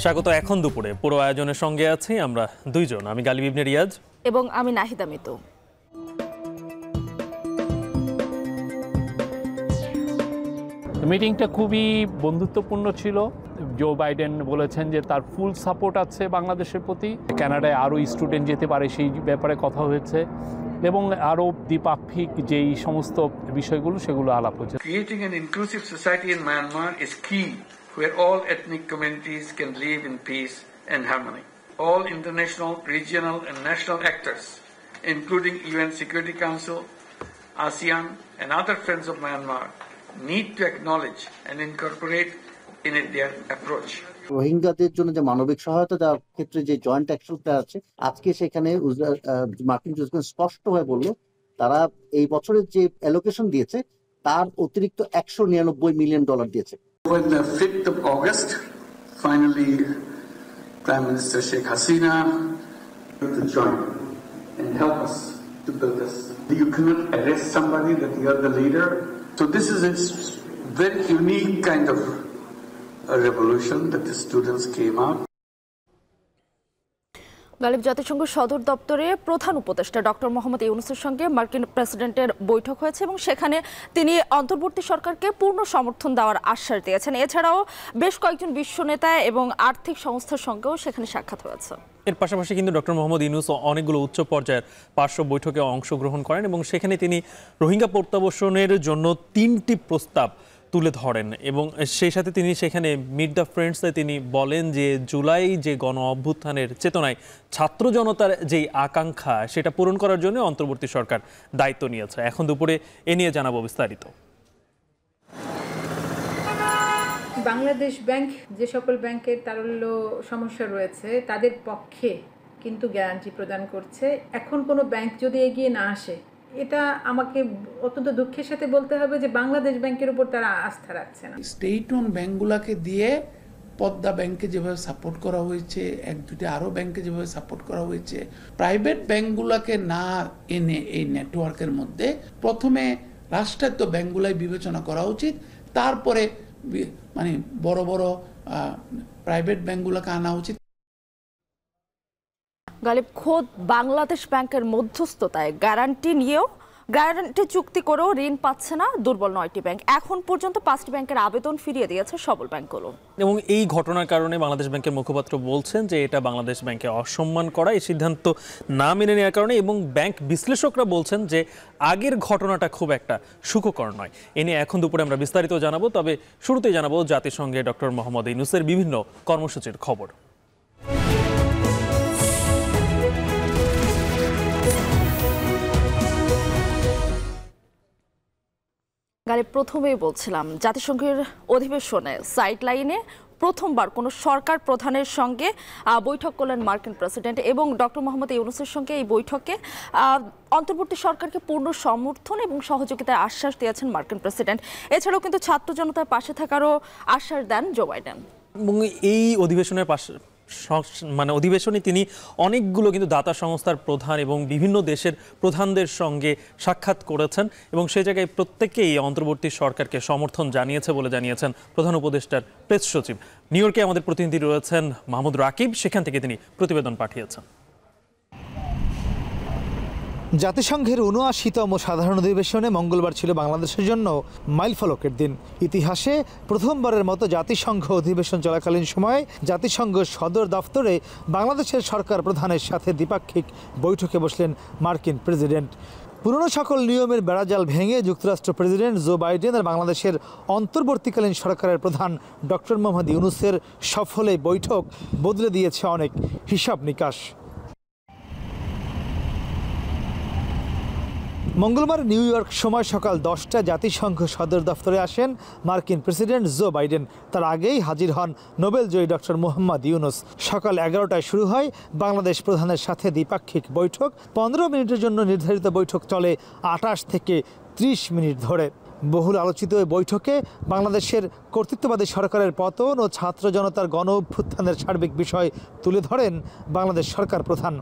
স্বাগত এখন দুপুরে পুরো আয়োজনের সঙ্গে আছি আমরা দুইজন, আমি গালিব ইবনে রিয়াজ এবং আমি নাহিদা মিতু। মিটিংটা খুবই বন্ধুত্বপূর্ণ ছিল। জো বাইডেন বলেছেন যে তার ফুল সাপোর্ট আছে বাংলাদেশের প্রতি। কানাডায় আরও স্টুডেন্ট যেতে পারে সেই ব্যাপারে কথা হয়েছে এবং আরও দ্বিপাক্ষিক যেই সমস্ত বিষয়গুলো সেগুলো আলাপ হয়েছে। Creating an inclusive society in Myanmar is key, where all ethnic communities can live in peace and harmony. All international, regional and national actors, including UN Security Council, ASEAN and other friends of Myanmar, need to acknowledge and incorporate in it their approach. রোহিঙ্গাদের জন্য যে মানবিক সহায়তা দেওয়ার ক্ষেত্রে যে joint action plan আছে, আজকে সেখানে মার্কিন প্রেসিডেন্ট স্পষ্টভাবে বলল তারা এই বছরের যে অ্যালোকেশন দিয়েছে তার অতিরিক্ত $199 মিলিয়ন দিয়েছে। On the 5th of August, finally, Prime Minister Sheikh Hasina to join and help us to build this. You cannot arrest somebody that you are the leader. So this is a very unique kind of a revolution that the students came out. Ghalib, জাতিসংঘ সদর দপ্তরে প্রধান উপদেষ্টা doctor Mohammad ইউনূসের সঙ্গে মার্কিন প্রেসিডেন্টের বৈঠক হয়েছে এবং সেখানে তিনি অন্তর্বর্তী সরকারকে পূর্ণ সমর্থন দেওয়ার আশ্বাস দিয়েছেন। এছাড়াও বেশ কয়েকজন বিশ্ব নেতা এবং আর্থিক সংস্থার সঙ্গেও সেখানে সাক্ষাৎ হয়েছে। এর পাশাপাশি কিন্তু ডক্টর মোহাম্মদ ইউনূস অনেকগুলো উচ্চ পর্যায়ের পার্শ্ব বৈঠকে অংশগ্রহণ করেন এবং সেখানে তিনি রোহিঙ্গা প্রত্যাবাসনের জন্য 3টি প্রস্তাব তুলে ধরেন এবং সেই সাথে তিনি সেখানে মিট দ্য ফ্রেন্ডসে তিনি বলেন যে জুলাই যে গণ অভ্যুত্থানের চেতনায় ছাত্র জনতার যেই আকাঙ্ক্ষা সেটা পূরণ করার জন্য অন্তর্বর্তী সরকার দায়িত্ব নিয়েছে। এখন দুপুরে এ নিয়ে জানাবো বিস্তারিত। বাংলাদেশ ব্যাংক যে সকল ব্যাংকের তারল্য সমস্যা রয়েছে তাদের পক্ষে কিন্তু গ্যারান্টি প্রদান করছে। এখন কোনো ব্যাংক যদি এগিয়ে না আসে, এটা আমাকে অত্যন্ত দুঃখের সাথে বলতে হবে যে বাংলাদেশ ব্যাংকের উপর তারা আস্থা রাখছে না। স্টেট ওন ব্যাংকগুলোকে দিয়ে পদ্মা ব্যাংকে যেভাবে সাপোর্ট করা হয়েছে, এক দুটি আরও ব্যাংকে যেভাবে সাপোর্ট করা হয়েছে, প্রাইভেট ব্যাংকগুলোকে না এনে এই নেটওয়ার্কের মধ্যে প্রথমে রাষ্ট্রায়ত্ত ব্যাংকগুলাই বিবেচনা করা উচিত, তারপরে মানে বড় বড় প্রাইভেট ব্যাংকগুলোকে আনা উচিত। গালিব, খোদ বাংলাদেশ ব্যাংকের মধ্যস্থতায় গ্যারান্টি চুক্তি করেও ঋণ পাচ্ছে না দুর্বল 9টি ব্যাংক। এখন পর্যন্ত 5টি ব্যাংকের আবেদন ফিরিয়ে দিয়েছে সবল ব্যাংকগুলো। এবং এই ঘটনার কারণে বাংলাদেশ ব্যাংকের মুখপাত্র বলছেন যে এটা বাংলাদেশ ব্যাংকে অসম্মান করা, এই সিদ্ধান্ত না মেনে নেওয়ার কারণে। এবং ব্যাংক বিশ্লেষকরা বলছেন যে আগের ঘটনাটা খুব একটা সুখকর নয়। এ নিয়ে এখন দুপুরে আমরা বিস্তারিত জানাবো, তবে শুরুতেই জানাবো জাতিসংঘে ডক্টর মোহাম্মদ ইউনূসের বিভিন্ন কর্মসূচির খবর। গালিব, প্রথমেই বলছিলাম জাতিসংঘের অধিবেশনে সাইডলাইনে প্রথমবার কোনো সরকার প্রধানের সঙ্গে বৈঠক করলেন মার্কিন প্রেসিডেন্ট এবং ডক্টর মোহাম্মদ ইউনূসের সঙ্গে এই বৈঠকে অন্তর্বর্তী সরকারকে পূর্ণ সমর্থন এবং সহযোগিতার আশ্বাস দিয়েছেন মার্কিন প্রেসিডেন্ট। এছাড়াও কিন্তু ছাত্র জনতার পাশে থাকারও আশ্বাস দেন জো বাইডেন। এবং এই অধিবেশনে তিনি অনেকগুলো কিন্তু দাতা সংস্থার প্রধান এবং বিভিন্ন দেশের প্রধানদের সঙ্গে সাক্ষাৎ করেছেন এবং সেই জায়গায় প্রত্যেকেই অন্তর্বর্তী সরকারকে সমর্থন জানিয়েছে বলে জানিয়েছেন প্রধান উপদেষ্টার প্রেস সচিব। নিউ ইয়র্কে আমাদের প্রতিনিধি রয়েছেন মাহমুদ রাকিব, সেখান থেকে তিনি প্রতিবেদন পাঠিয়েছেন। জাতিসংঘের ৭৯তম সাধারণ অধিবেশনে মঙ্গলবার ছিল বাংলাদেশের জন্য মাইলফলকের দিন। ইতিহাসে প্রথমবারের মতো জাতিসংঘ অধিবেশন চলাকালীন সময়ে জাতিসংঘ সদর দফতরে বাংলাদেশের সরকার প্রধানের সাথে দ্বিপাক্ষিক বৈঠকে বসলেন মার্কিন প্রেসিডেন্ট। পুরনো সকল নিয়মের বেড়াজাল ভেঙে যুক্তরাষ্ট্র প্রেসিডেন্ট জো বাইডেন আর বাংলাদেশের অন্তর্বর্তীকালীন সরকারের প্রধান ডক্টর মোহাম্মদ ইউনূসের সফল এই বৈঠক বদলে দিয়েছে অনেক হিসাব নিকাশ। মঙ্গলবার নিউ ইয়র্ক সময় সকাল 10টায় জাতিসংঘ সদর দফতরে আসেন মার্কিন প্রেসিডেন্ট জো বাইডেন। তার আগেই হাজির হন নোবেলজয়ী ডক্টর মোহাম্মদ ইউনূস। সকাল 11টায় শুরু হয় বাংলাদেশ প্রধানের সাথে দ্বিপাক্ষিক বৈঠক। 15 মিনিটের জন্য নির্ধারিত বৈঠক চলে 28 থেকে 30 মিনিট ধরে। বহুল আলোচিত এই বৈঠকে বাংলাদেশের কর্তৃত্ববাদী সরকারের পতন ও ছাত্র জনতার গণ অভ্যুত্থানের সার্বিক বিষয় তুলে ধরেন বাংলাদেশ সরকার প্রধান।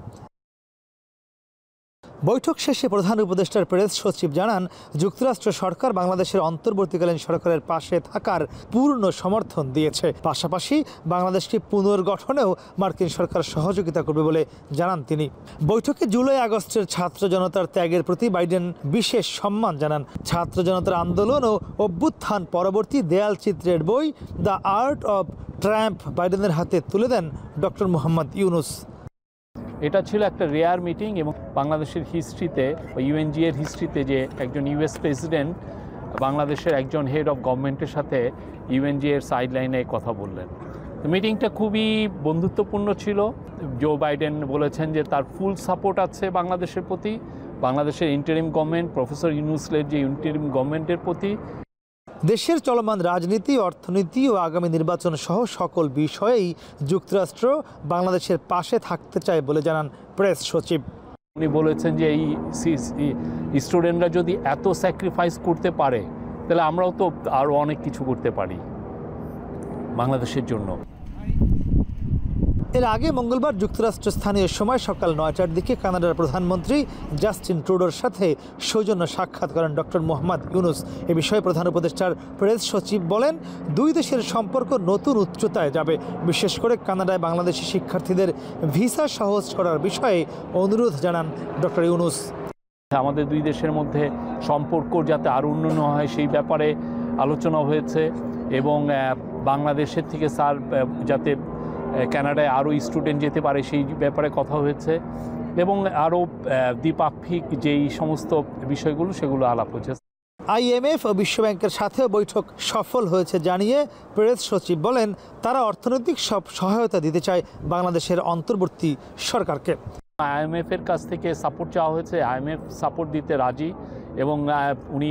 বৈঠক শেষে প্রধান উপদেষ্টার প্রেস সচিব জানান, যুক্তরাষ্ট্র সরকার বাংলাদেশের অন্তর্বর্তীকালীন সরকারের পাশে থাকার পূর্ণ সমর্থন দিয়েছে। পাশাপাশি বাংলাদেশকে পুনর্গঠনেও মার্কিন সরকার সহযোগিতা করবে বলে জানান তিনি। বৈঠকে জুলাই আগস্টের ছাত্র জনতার ত্যাগের প্রতি বাইডেন বিশেষ সম্মান জানান। ছাত্র জনতার আন্দোলন ও অভ্যুত্থান পরবর্তী দেয়াল চিত্রের বই দ্য আর্ট অব ট্রায়াম্প বাইডেনের হাতে তুলে দেন ডক্টর মোহাম্মদ ইউনূস। এটা ছিল একটা রেয়ার মিটিং এবং বাংলাদেশের হিস্ট্রিতে, ইউএনজি এর হিস্ট্রিতে যে একজন ইউএস প্রেসিডেন্ট বাংলাদেশের একজন হেড অফ গভর্নমেন্টের সাথে ইউএনজি এর সাইডলাইনে কথা বললেন। মিটিংটা খুবই বন্ধুত্বপূর্ণ ছিল। জো বাইডেন বলেছেন যে তার ফুল সাপোর্ট আছে বাংলাদেশের প্রতি, বাংলাদেশের ইন্টারিম গভর্নমেন্ট, প্রফেসর ইউনূসের যে ইন্টারিম গভর্নমেন্টের প্রতি। দেশের চলমান রাজনীতি, অর্থনীতি ও আগামী নির্বাচন সহ সকল বিষয়েই যুক্তরাষ্ট্র বাংলাদেশের পাশে থাকতে চায় বলে জানান প্রেস সচিব। উনি বলেছেন যে এই স্টুডেন্টরা যদি এত স্যাক্রিফাইস করতে পারে তাহলে আমরাও তো আরও অনেক কিছু করতে পারি বাংলাদেশের জন্য। এর আগে মঙ্গলবার যুক্তরাষ্ট্র স্থানীয় সময় সকাল 9টার দিকে কানাডার প্রধানমন্ত্রী জাস্টিন ট্রুডোর সাথে সৌজন্য সাক্ষাৎ করেন ডক্টর মোহাম্মদ ইউনূস। এ বিষয়ে প্রধান উপদেষ্টার প্রেস সচিব বলেন, দুই দেশের সম্পর্ক নতুন উচ্চতায় যাবে। বিশেষ করে কানাডায় বাংলাদেশি শিক্ষার্থীদের ভিসা সহজ করার বিষয়ে অনুরোধ জানান ডক্টর ইউনূস। আমাদের দুই দেশের মধ্যে সম্পর্ক যাতে আরও উন্নয়ন হয় সেই ব্যাপারে আলোচনা হয়েছে এবং বাংলাদেশের থেকে স্যার যাতে কানাডায় আরও স্টুডেন্ট যেতে পারে সেই ব্যাপারে কথা হয়েছে এবং আরও দ্বিপাক্ষিক যেই সমস্ত বিষয়গুলো সেগুলো আলাপ হয়েছে। IMF ও বিশ্বব্যাংকের সাথেও বৈঠক সফল হয়েছে জানিয়ে প্রেস সচিব বলেন, তারা অর্থনৈতিক সব সহায়তা দিতে চায় বাংলাদেশের অন্তর্বর্তী সরকারকে। IMF এর কাছ থেকে সাপোর্ট চাওয়া হয়েছে, IMF সাপোর্ট দিতে রাজি এবং উনি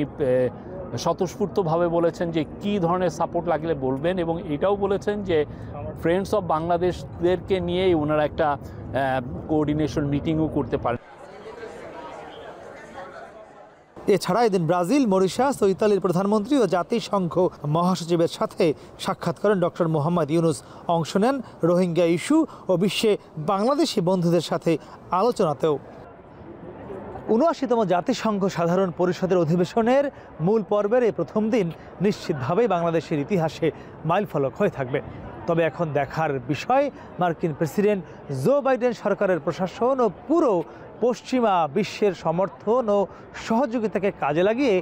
স্বতঃস্ফূর্তভাবে বলেছেন যে কী ধরনের সাপোর্ট লাগলে বলবেন এবং এটাও বলেছেন যে ফ্রেন্ডস অফ বাংলাদেশদেরকে নিয়েই ওনারা একটা কোঅর্ডিনেশন মিটিংও করতে পারেন। এছাড়া এদিন ব্রাজিল, মরিশাস ও ইতালির প্রধানমন্ত্রী ও জাতিসংঘ মহাসচিবের সাথে সাক্ষাৎ করেন ডক্টর মোহাম্মদ ইউনূস। অংশ নেন রোহিঙ্গা ইস্যু ও বিশ্বে বাংলাদেশি বন্ধুদের সাথে আলোচনাতেও। ৭৯তম জাতিসংঘ সাধারণ পরিষদের অধিবেশনের মূল পর্বের এই প্রথম দিন নিশ্চিতভাবেই বাংলাদেশের ইতিহাসে মাইলফলক হয়ে থাকবে। তবে এখন দেখার বিষয়, মার্কিন প্রেসিডেন্ট জো বাইডেন সরকারের প্রশাসন ও পুরো পশ্চিমা বিশ্বের সমর্থন ও সহযোগিতাকে কাজে লাগিয়ে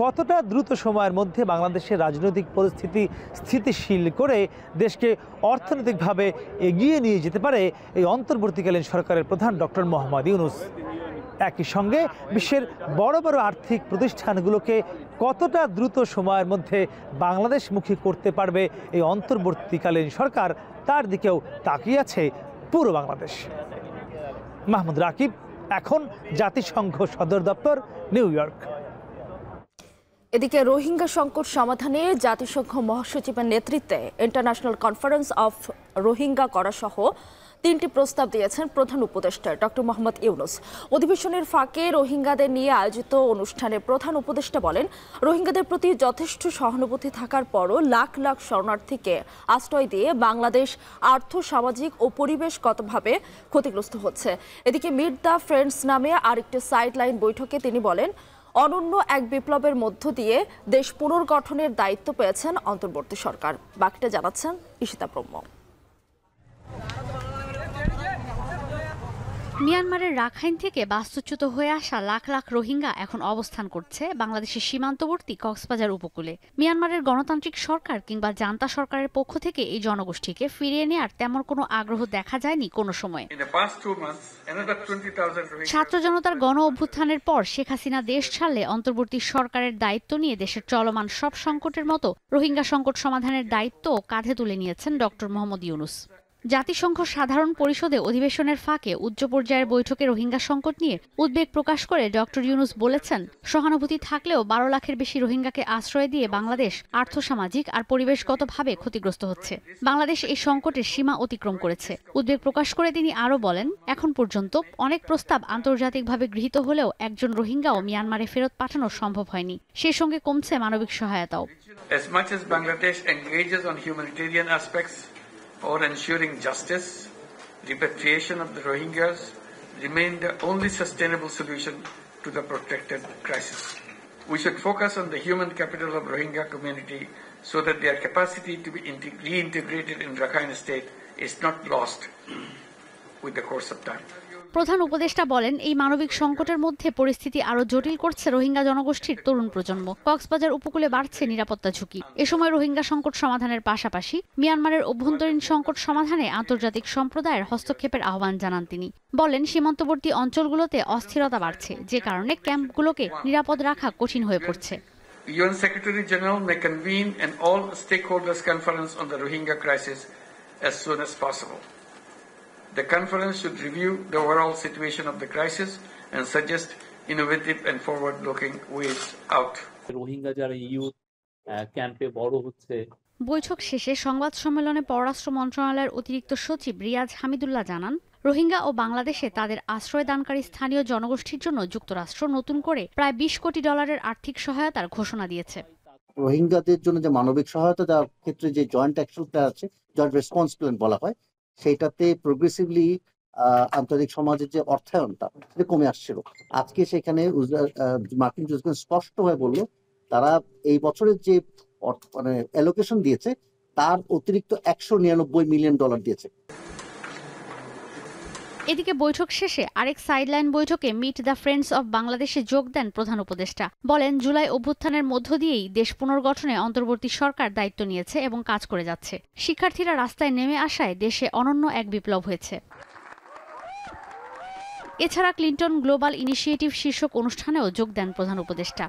কতটা দ্রুত সময়ের মধ্যে বাংলাদেশের রাজনৈতিক পরিস্থিতি স্থিতিশীল করে দেশকে অর্থনৈতিকভাবে এগিয়ে নিয়ে যেতে পারে এই অন্তর্বর্তীকালীন সরকারের প্রধান ডক্টর মোহাম্মদ ইউনূস। একই সঙ্গে বিশ্বের বড় বড় আর্থিক প্রতিষ্ঠানগুলোকে কতটা দ্রুত সময়ের মধ্যে বাংলাদেশমুখী করতে পারবে এই অন্তর্বর্তীকালীন সরকার, তার দিকেও তাকিয়ে আছে পুরো বাংলাদেশ। মাহমুদ রাকিব, এখন জাতিসংঘ সদর দপ্তর, নিউ ইয়র্ক। এদিকে রোহিঙ্গা সংকট সমাধানে জাতিসংঘ মহাসচিবের নেতৃত্বে ইন্টারন্যাশনাল কনফারেন্স অফ রোহিঙ্গা করা সহ 3টি প্রস্তাব দিয়েছেন প্রধান উপদেষ্টা ডক্টর মোহাম্মদ ইউনূস। অধিবেশনের ফাঁকে রোহিঙ্গাদের নিয়ে আয়োজিত অনুষ্ঠানে প্রধান উপদেষ্টা বলেন, রোহিঙ্গাদের প্রতি যথেষ্ট সহানুভূতি থাকার পরও লাখ লাখ শরণার্থীকে আশ্রয় দিয়ে বাংলাদেশ আর্থ, সামাজিক ও পরিবেশগতভাবে ক্ষতিগ্রস্ত হচ্ছে। এদিকে মিট দ্য ফ্রেন্ডস নামে আরেকটি সাইডলাইন বৈঠকে তিনি বলেন, অনন্য এক বিপ্লবের মধ্য দিয়ে দেশ পুনর্গঠনের দায়িত্ব পেয়েছেন অন্তর্বর্তী সরকার। বাকিটা জানাচ্ছেন ঈশিতা ব্রহ্ম। মিয়ানমারের রাখাইন থেকে বাস্তুচ্যুত হয়ে আসা লাখ লাখ রোহিঙ্গা এখন অবস্থান করছে বাংলাদেশের সীমান্তবর্তী কক্সবাজার উপকূলে। মিয়ানমারের গণতান্ত্রিক সরকার কিংবা জান্তা সরকারের পক্ষ থেকে এই জনগোষ্ঠীকে ফিরিয়ে নেওয়ার তেমন কোনো আগ্রহ দেখা যায়নি কোনো সময়। ছাত্র জনতার গণ অভ্যুত্থানের পর শেখ হাসিনা দেশ ছাড়লে অন্তর্বর্তী সরকারের দায়িত্ব নিয়ে দেশের চলমান সব সংকটের মতো রোহিঙ্গা সংকট সমাধানের দায়িত্ব কাঁধে তুলে নিয়েছেন ডক্টর মোহাম্মদ ইউনূস। জাতিসংঘ সাধারণ পরিষদে অধিবেশনের ফাঁকে উচ্চ পর্যায়ের বৈঠকে রোহিঙ্গা সংকট নিয়ে উদ্বেগ প্রকাশ করে ডক্টর ইউনূস বলেছেন, সহানুভূতি থাকলেও 12 লাখের বেশি রোহিঙ্গাকে আশ্রয় দিয়ে বাংলাদেশ আর্থসামাজিক আর পরিবেশগতভাবে ক্ষতিগ্রস্ত হচ্ছে। বাংলাদেশ এই সংকটের সীমা অতিক্রম করেছে। উদ্বেগ প্রকাশ করে তিনি আরও বলেন, এখন পর্যন্ত অনেক প্রস্তাব আন্তর্জাতিকভাবে গৃহীত হলেও একজন রোহিঙ্গাও মিয়ানমারে ফেরত পাঠানো সম্ভব হয়নি। সেই সঙ্গে কমছে মানবিক সহায়তাও। or ensuring justice, repatriation of the Rohingyas, remain the only sustainable solution to the protracted crisis. We should focus on the human capital of Rohingya community so that their capacity to be reintegrated in Rakhine State is not lost with the course of time. প্রধান উপদেষ্টা বলেন, এই মানবিক সংকটের মধ্যে পরিস্থিতি আরো জটিল করছে রোহিঙ্গা জনগোষ্ঠীর তরুণ প্রজন্ম। কক্সবাজার উপকূলে বাড়ছে নিরাপত্তা ঝুঁকি। এ সময় রোহিঙ্গা সংকট সমাধানের পাশাপাশি মিয়ানমারের অভ্যন্তরীণ সংকট সমাধানে আন্তর্জাতিক সম্প্রদায়ের হস্তক্ষেপের আহ্বান জানান তিনি। বলেন, সীমান্তবর্তী অঞ্চলগুলোতে অস্থিরতা বাড়ছে, যে কারণে ক্যাম্পগুলোকে নিরাপদ রাখা কঠিন হয়ে পড়ছে। UN Secretary General may convene an all stakeholders conference on the Rohingya crisis as soon as possible. The conference should review the overall situation of the crisis and suggest innovative and forward-looking ways out. Rohingya যারা youth ক্যাম্পে বড় হচ্ছে। বৈঠক শেষে সংবাদ সম্মেলনে পররাষ্ট্র মন্ত্রণালয়ের অতিরিক্ত সচিব রিয়াজ হামিদুল্লাহ জানান, রোহিঙ্গা ও বাংলাদেশে তাদের আশ্রয়দানকারী স্থানীয় জনগোষ্ঠীর জন্য যুক্তরাষ্ট্র নতুন করে প্রায় $20 কোটি আর্থিক সহায়তার ঘোষণা দিয়েছে। রোহিঙ্গাদের জন্য যে মানবিক সহায়তা দেওয়ার ক্ষেত্রে যে জয়েন্ট অ্যাকশন প্ল্যান আছে, জয়েন্ট রেসপন্স প্ল্যান বলা হয়, সেইটাতে প্রোগ্রেসিভলি আন্তর্জাতিক সমাজের যে অর্থায়নটা সেটা কমে আসছিল। আজকে সেখানে মার্কিন যুক্তরাষ্ট্র স্পষ্টভাবে বলল তারা এই বছরের যে মানে অ্যালোকেশন দিয়েছে তার অতিরিক্ত $199 মিলিয়ন দিয়েছে। এদিকে বৈঠক শেষে আরেক সাইডলাইন বৈঠকে মিট দ্য ফ্রেন্ডস অব বাংলাদেশে যোগ দেন প্রধান উপদেষ্টা। বলেন, জুলাই অভ্যুত্থানের মধ্য দিয়েই দেশ পুনর্গঠনে অন্তর্বর্তী সরকার দায়িত্ব নিয়েছে এবং কাজ করে যাচ্ছে। শিক্ষার্থীরা রাস্তায় নেমে আসায় দেশে অনন্য এক বিপ্লব হয়েছে। এছাড়া ক্লিন্টন গ্লোবাল ইনিশিয়েটিভ শীর্ষক অনুষ্ঠানেও যোগ দেন প্রধান উপদেষ্টা।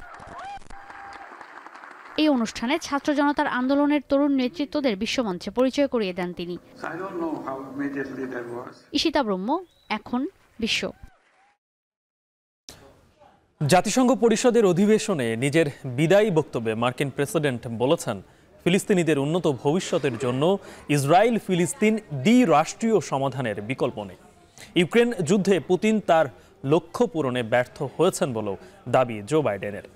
এই অনুষ্ঠানে ছাত্র জনতার আন্দোলনের তরুণ নেতৃত্বদের বিশ্বমঞ্চে পরিচয় করিয়ে দেন তিনি। ঈশিতা ব্রহ্ম, এখন বিশ্ব। জাতিসংঘ পরিষদের অধিবেশনে নিজের বিদায়ী বক্তব্যে মার্কিন প্রেসিডেন্ট বলেছেন, ফিলিস্তিনিদের উন্নত ভবিষ্যতের জন্য ইসরায়েল ফিলিস্তিন দ্বিরাষ্ট্রীয় সমাধানের বিকল্প নেই। ইউক্রেন যুদ্ধে পুতিন তার লক্ষ্য পূরণে ব্যর্থ হয়েছেন বলেও দাবি জো বাইডেনের।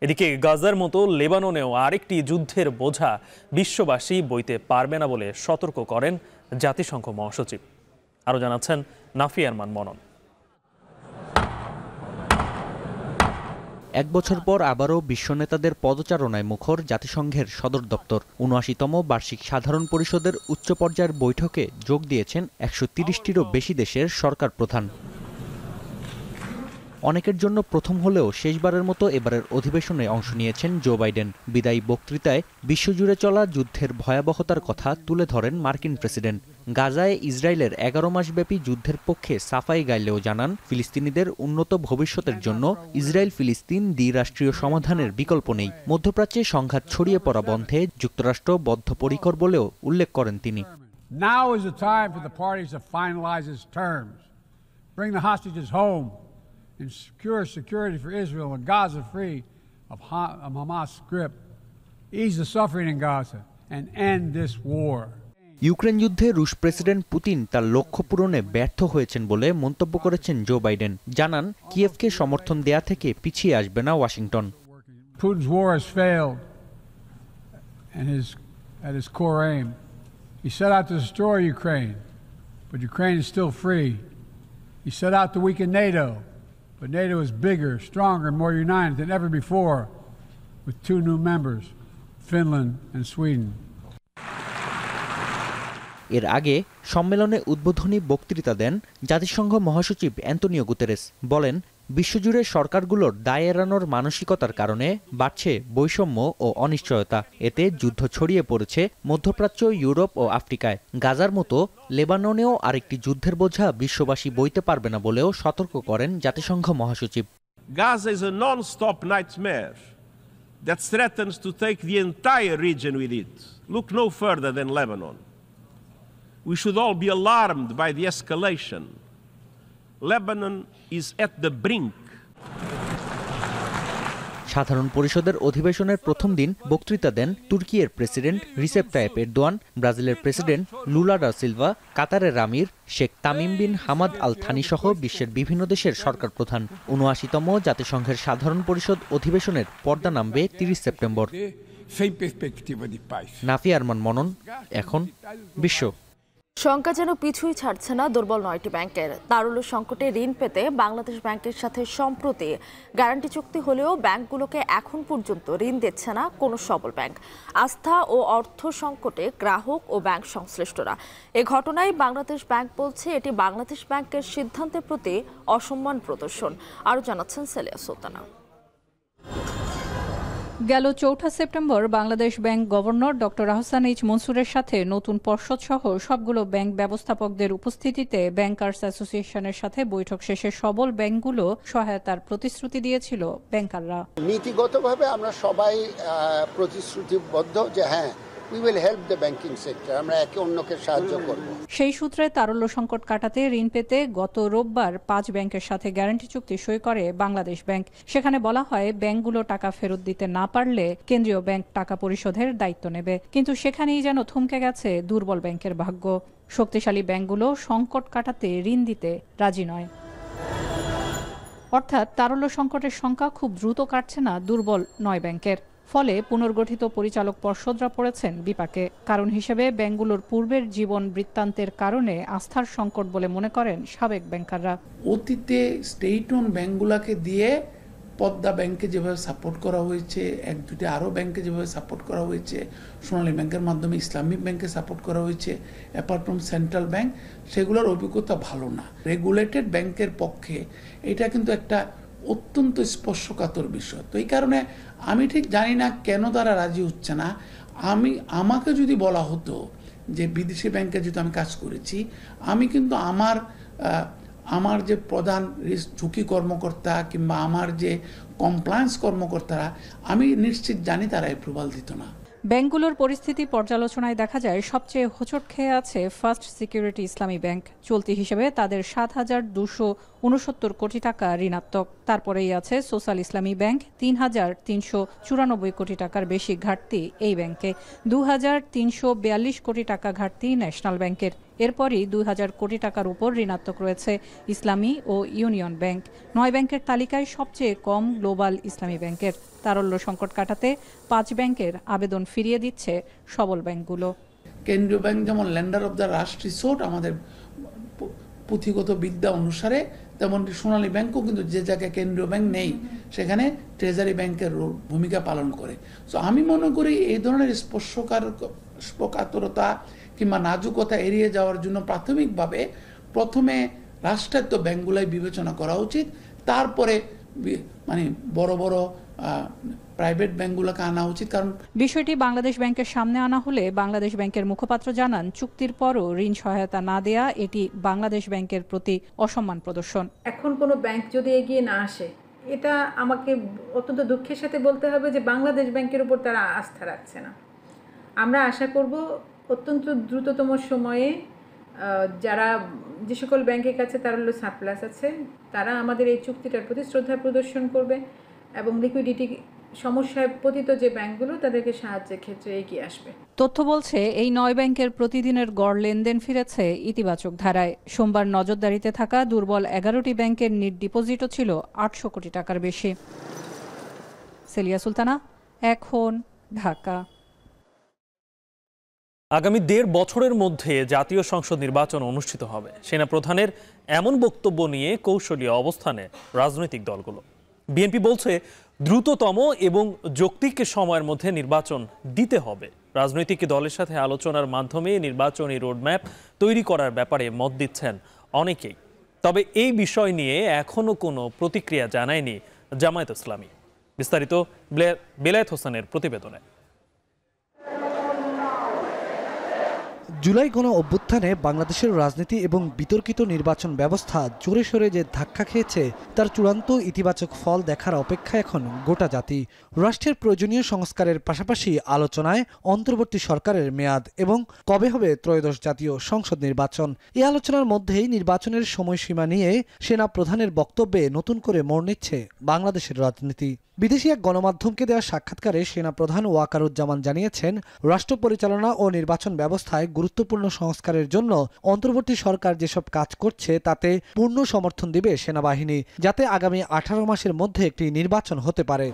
এদিকে গাজার মতো লেবাননেও আরেকটি যুদ্ধের বোঝা বিশ্ববাসী বইতে পারবে না বলে সতর্ক করেন জাতিসংঘ মহাসচিব। আরও জানাচ্ছেন নাফি আরমান মনন। এক বছর পর আবারও বিশ্ব নেতাদের পদচারণায় মুখর জাতিসংঘের সদর দপ্তর। ৭৯তম বার্ষিক সাধারণ পরিষদের উচ্চ পর্যায়ের বৈঠকে যোগ দিয়েছেন ১৩০টিরও বেশি দেশের সরকার প্রধান। অনেকের জন্য প্রথম হলেও শেষবারের মতো এবারের অধিবেশনে অংশ নিয়েছেন জো বাইডেন। বিদায়ী বক্তৃতায় বিশ্বজুড়ে চলা যুদ্ধের ভয়াবহতার কথা তুলে ধরেন মার্কিন প্রেসিডেন্ট। গাজায় ইসরায়েলের ১১ মাসব্যাপী যুদ্ধের পক্ষে সাফাই গাইলেও জানান, ফিলিস্তিনিদের উন্নত ভবিষ্যতের জন্য ইসরায়েল ফিলিস্তিন দ্বিরাষ্ট্রীয় সমাধানের বিকল্প নেই। মধ্যপ্রাচ্যে সংঘাত ছড়িয়ে পড়া বন্ধে যুক্তরাষ্ট্র বদ্ধপরিকর বলেও উল্লেখ করেন তিনি। Now is the time for the parties to finalize its terms, bring the hostages home, and secure security for Israel and Gaza free of Hamas' grip, ease the suffering in Gaza, and end this war. Ukraine যুদ্ধে রুশ president Putin তার লক্ষ্য পূরণে ব্যর্থ হয়েছেন বলে মন্তব্য করেছেন জো বাইডেন। জানান, কিয়েভকে সমর্থন দেয়া থেকে পিছিয়ে আসবে না Washington. Putin's war has failed at his core aim. He set out to destroy Ukraine, but Ukraine is still free. He set out to weaken NATO, but NATO is bigger, stronger, and more united than ever before, with 2 new members, Finland and Sweden. এর আগে সম্মেলনে উদ্বোধনী বক্তৃতা দেন জাতিসংঘ মহাসচিব Antonio Guterres. বলেন, বিশ্বজুড়ে সরকারগুলোর দায় এড়ানোর মানসিকতার কারণে বাড়ছে বৈষম্য ও অনিশ্চয়তা। এতে যুদ্ধ ছড়িয়ে পড়েছে মধ্যপ্রাচ্য, ইউরোপ ও আফ্রিকায়। গাজার মতো লেবাননেও আরেকটি যুদ্ধের বোঝা বিশ্ববাসী বইতে পারবে না বলেও সতর্ক করেন জাতিসংঘ মহাসচিব। Gaza is a non-stop nightmare that threatens to take the entire region with it. Look no further than Lebanon. We should all be alarmed by the escalation. Lebanon is at the brink. সাধারণ পরিষদের অধিবেশনের প্রথম দিন বক্তৃতা দেন তুর্কির president Recep Tayyip Erdogan, ব্রাজিলের president Lula da Silva, কাতারের আমির শেখ Tamim bin Hamad Al Thani সহ বিশ্বের বিভিন্ন দেশের সরকার প্রধান। ৭৯তম জাতিসংঘের সাধারণ পরিষদ অধিবেশনের পর্দা নামবে ৩০ সেপ্টেম্বর। নাফি আরমান মনন, এখন বিশ্ব। শঙ্কা যেন পিছুই ছাড়ছে না দুর্বল 9টি ব্যাংকের। তারল্য সংকটে ঋণ পেতে বাংলাদেশ ব্যাংকের সাথে সম্প্রতি গ্যারান্টি চুক্তি হলেও ব্যাংকগুলোকে এখন পর্যন্ত ঋণ দিচ্ছে না কোনো সবল ব্যাংক। আস্থা ও অর্থ সংকটে গ্রাহক ও ব্যাংক সংশ্লিষ্টরা। এ ঘটনায় বাংলাদেশ ব্যাংক বলছে এটি বাংলাদেশ ব্যাংকের সিদ্ধান্তের প্রতি অসম্মান প্রদর্শন। আরও জানাচ্ছেন সেলিয়া সুলতানা। গেল 4 September Bangladesh bank governor doctor Ahsan H মনসুরের সাথে নতুন পর্ষদ সহ সবগুলো ব্যাংক ব্যবস্থাপকদের উপস্থিতিতে ব্যাংকার্স অ্যাসোসিয়েশনের সাথে বৈঠক শেষে সবল ব্যাংকগুলো সহায়তার প্রতিশ্রুতি দিয়েছিল ব্যাংকাররা। নীতিগতভাবে আমরা সবাই প্রতিশ্রুতিবদ্ধ যে হ্যাঁ, we will help the banking sector, আমরা একে অন্যকে সাহায্য করব। সেই সূত্রে তারল্য সংকট কাটাতে ঋণ পেতে গত রোববার 5 ব্যাংকের সাথে গ্যারান্টি চুক্তি সই করে বাংলাদেশ ব্যাংক। সেখানে বলা হয় ব্যাংকগুলো টাকা ফেরত দিতে না পারলে কেন্দ্রীয় ব্যাংক টাকা পরিশোধের দায়িত্ব নেবে। কিন্তু সেখানেই যেন থমকে গেছে দুর্বল ব্যাংকের ভাগ্য। শক্তিশালী ব্যাংকগুলো সংকট কাটাতে ঋণ দিতে রাজি নয়। অর্থাৎ তারল্য সংকটের সংখ্যা খুব দ্রুত কাটছে না দুর্বল 9 ব্যাংকের। ফলে পুনর্গঠিত পরিচালক পর্ষদরা পড়েছেন বিপাকে। কারণ হিসেবে ব্যাংকগুলোর পূর্বের জীবন বৃত্তান্তের কারণে আস্থার সংকট বলে মনে করেন সাবেক ব্যাংকাররা। অতীতে স্টেট ওন ব্যাংকগুলোকে দিয়ে পদ্মা ব্যাংকে যেভাবে সাপোর্ট করা হয়েছে, 1-2টি আরও ব্যাংকে যেভাবে সাপোর্ট করা হয়েছে, সোনালী ব্যাংকের মাধ্যমে ইসলামিক ব্যাংকে সাপোর্ট করা হয়েছে, অ্যাপার্ট ফ্রম সেন্ট্রাল ব্যাংক, সেগুলোর অভিজ্ঞতা ভালো না। রেগুলেটেড ব্যাংকের পক্ষে এটা কিন্তু একটা অত্যন্ত স্পর্শকাতর বিষয়। তো এই কারণে আমি ঠিক জানি না কেন তারা রাজি হচ্ছে না। আমাকে যদি বলা হতো যে বিদেশি ব্যাংকে যেহেতু আমি কাজ করেছি, আমি কিন্তু আমার যে প্রধান ঝুঁকি কর্মকর্তা কিংবা আমার যে কমপ্লায়েন্স কর্মকর্তারা, আমি নিশ্চিত জানি তারা অ্যাপ্রুভাল দিত না। ব্যাংকগুলোর পরিস্থিতি পর্যালোচনায় দেখা যায় সবচেয়ে হোঁচট খেয়ে আছে ফার্স্ট সিকিউরিটি ইসলামী ব্যাংক। চলতি হিসেবে তাদের 7,269 কোটি টাকা ঋণাত্মক। তারপরেই আছে সোশ্যাল ইসলামী ব্যাংক, 3,394 কোটি টাকার বেশি ঘাটতি এই ব্যাংকে। 2,342 কোটি টাকা ঘাটতি ন্যাশনাল ব্যাংকের। এরপরই 2,000 কোটি টাকার উপর ঋণাত্মক রয়েছে ইসলামী ও ইউনিয়ন ব্যাংক। 9 ব্যাংকের তালিকায় সবচেয়ে কম গ্লোবাল ইসলামী ব্যাংকের। তারল্য সংকট কাটাতে 5 ব্যাংকের আবেদন ফিরিয়ে দিচ্ছে সবল ব্যাংকগুলো। কেন্দ্রীয় ব্যাংক যেমন lender of the last resort আমাদের পুঁথিগত বিদ্যা অনুসারে, তেমনটি সোনালী ব্যাংকও কিন্তু যে জায়গায় কেন্দ্রীয় ব্যাংক নেই সেখানে ট্রেজারি ব্যাংকের ভূমিকা পালন করে। সো আমি মনে করি এই ধরনের স্পর্শকাতরতা কিংবা নাজুকতা এড়িয়ে যাওয়ার জন্য প্রাথমিকভাবে প্রথমে রাষ্ট্রায়ত্ত ব্যাংকগুলাই বিবেচনা করা উচিত, তারপরে মানে বড় বড় প্রাইভেট ব্যাংকগুলোকে আনা উচিত। কারণ বিষয়টি বাংলাদেশ ব্যাংকের সামনে আনা হলে বাংলাদেশ ব্যাংকের মুখপাত্র জানান, চুক্তির পরও ঋণ সহায়তা না দেয়া এটি বাংলাদেশ ব্যাংকের প্রতি অসম্মান প্রদর্শন। এখন কোনো ব্যাংক যদি এগিয়ে না আসে, এটা আমাকে অত্যন্ত দুঃখের সাথে বলতে হবে যে বাংলাদেশ ব্যাংকের উপর তারা আস্থা রাখছে না। আমরা আশা করব অত্যন্ত দ্রুততম সময়ে যারা যে সকল ব্যাংকের কাছে তারল্য সারপ্লাস আছে তারা আমাদের এই চুক্তিটার প্রতি শ্রদ্ধা প্রদর্শন করবে এবং লিকুইডিটি সমস্যায় পতিত যে ব্যাংকগুলো তাদেরকে সাহায্যের ক্ষেত্রে এগিয়ে আসবে। তথ্য বলছে এই 9 ব্যাংকের প্রতিদিনের গড় লেনদেন ফিরেছে ইতিবাচক ধারায়। সোমবার নজরদারিতে থাকা দুর্বল 11টি ব্যাংকের নেট ডিপোজিটও ছিল 800 কোটি টাকার বেশি। সেলিয়া সুলতানা, এখন, ঢাকা। আগামী 1.5 বছরের মধ্যে জাতীয় সংসদ নির্বাচন অনুষ্ঠিত হবে। সেনাপ্রধানের এমন বক্তব্য নিয়ে কৌশলী অবস্থানে রাজনৈতিক দলগুলো। বিএনপি বলছে দ্রুততম এবং যৌক্তিক সময়ের মধ্যে নির্বাচন দিতে হবে। রাজনৈতিক দলের সাথে আলোচনার মাধ্যমে নির্বাচনী রোডম্যাপ তৈরি করার ব্যাপারে মত দিচ্ছেন অনেকেই। তবে এই বিষয় নিয়ে এখনো কোনো প্রতিক্রিয়া জানায়নি জামায়াত ইসলামী। বিস্তারিত বেলায়েত হোসেনের প্রতিবেদনে। জুলাই গণ অভ্যুত্থানে বাংলাদেশের রাজনীতি এবং বিতর্কিত নির্বাচন ব্যবস্থা জোরে সোরে যে ধাক্কা খেয়েছে তার চূড়ান্ত ইতিবাচক ফল দেখার অপেক্ষা এখন গোটা জাতি। রাষ্ট্রের প্রয়োজনীয় সংস্কারের পাশাপাশি আলোচনায় অন্তর্বর্তী সরকারের মেয়াদ এবং কবে হবে ত্রয়োদশ জাতীয় সংসদ নির্বাচন। এই আলোচনার মধ্যেই নির্বাচনের সময়সীমা নিয়ে সেনা প্রধানের বক্তব্যে নতুন করে মোড় নিচ্ছে বাংলাদেশের রাজনীতি। বিদেশি এক গণমাধ্যমকে দেওয়া সাক্ষাৎকারে সেনাপ্রধান ওয়াকারুজ্জামান জানিয়েছেন, রাষ্ট্র পরিচালনা ও নির্বাচন ব্যবস্থায় গুরুত্বপূর্ণ সংস্কারের জন্য অন্তর্বর্তী সরকার যেসব কাজ করছে তাতে পূর্ণ সমর্থন দিবে সেনাবাহিনী, যাতে আগামী 18 মাসের মধ্যে একটি নির্বাচন হতে পারে।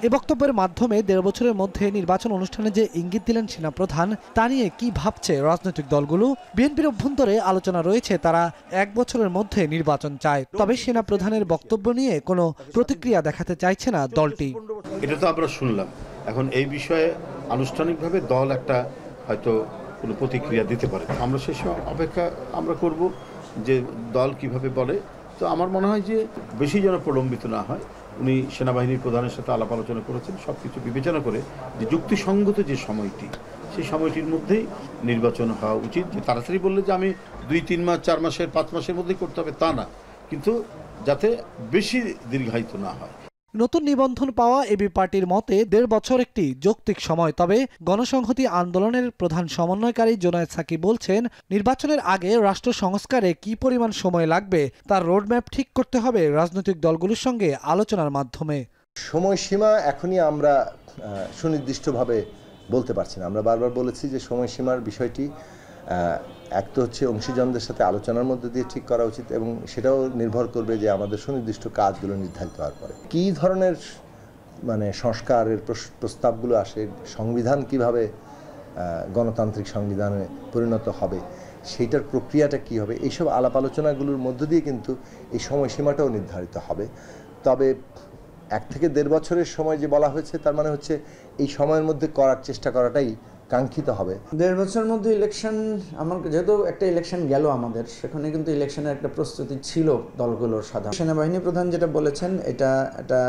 এ বক্তব্যের মাধ্যমে 1.5 বছরের মধ্যে নির্বাচন অনুষ্ঠানে যে ইঙ্গিত দিলেন সেনাপ্রধান, তা নিয়ে কি ভাবছে রাজনৈতিক দলগুলো? বিএনপির অভ্যন্তরে আলোচনা রয়েছে, তারা 1 বছরের মধ্যে নির্বাচন চায়। তবে সেনাপ্রধানের বক্তব্য নিয়ে কোনো প্রতিক্রিয়া দেখাতে চাইছে না দলটি। এটা তো আমরা শুনলাম, এখন এই বিষয়ে আনুষ্ঠানিকভাবে দল একটা হয়তো কোনো প্রতিক্রিয়া দিতে পারে। আমরা সেই সময় অপেক্ষা আমরা করব যে দল কিভাবে বলে। তো আমার মনে হয় যে বেশি যেন প্রলম্বিত না হয়। উনি সেনাবাহিনীর প্রধানের সাথে আলাপ আলোচনা করেছেন, সব কিছু বিবেচনা করে যে যুক্তিসঙ্গত যে সময়টি, সেই সময়টির মধ্যেই নির্বাচন হওয়া উচিত। যে তাড়াতাড়ি বললে যে আমি 2-3 মাস 4 মাসের 5 মাসের মধ্যেই করতে হবে তা না, কিন্তু যাতে বেশি দীর্ঘায়িত না হয়। নতুন নিবন্ধন পাওয়া এবি পার্টির মতে 1.5 বছর একটি যৌক্তিক সময়। তবে গণসংহতি আন্দোলনের প্রধান সমন্বয়কারী জোনায়েদ সাকি বলছেন, নির্বাচনের আগে রাষ্ট্র সংস্কারে কি পরিমাণ সময় লাগবে তার রোডম্যাপ ঠিক করতে হবে রাজনৈতিক দলগুলোর সঙ্গে আলোচনার মাধ্যমে। সময়সীমা এখনই আমরা সুনির্দিষ্টভাবে বলতে পারছি না। আমরা বারবার বলেছি যে সময়সীমার বিষয়টি এক তো হচ্ছে অংশীজনদের সাথে আলোচনার মধ্যে দিয়ে ঠিক করা উচিত, এবং সেটাও নির্ভর করবে যে আমাদের সুনির্দিষ্ট কাজগুলো নির্ধারিত হওয়ার পরে কী ধরনের সংস্কারের প্রস্তাবগুলো আসে, সংবিধান কিভাবে গণতান্ত্রিক সংবিধানে পরিণত হবে, সেইটার প্রক্রিয়াটা কী হবে, এইসব আলাপ আলোচনাগুলোর মধ্য দিয়ে কিন্তু এই সময়সীমাটাও নির্ধারিত হবে। তবে 1 থেকে 1.5 বছরের সময় যে বলা হয়েছে, তার মানে হচ্ছে এই সময়ের মধ্যে করার চেষ্টা করাটাই কাঙ্ক্ষিত হবে। 1.5 বছরের মধ্যে ইলেকশন, আমার যেহেতু একটা ইলেকশন গেল আমাদের, সেখানে কিন্তু ইলেকশনের একটা প্রস্তুতি ছিল দলগুলোর সাধারণ। সেনাবাহিনী প্রধান যেটা বলেছেন এটা একটা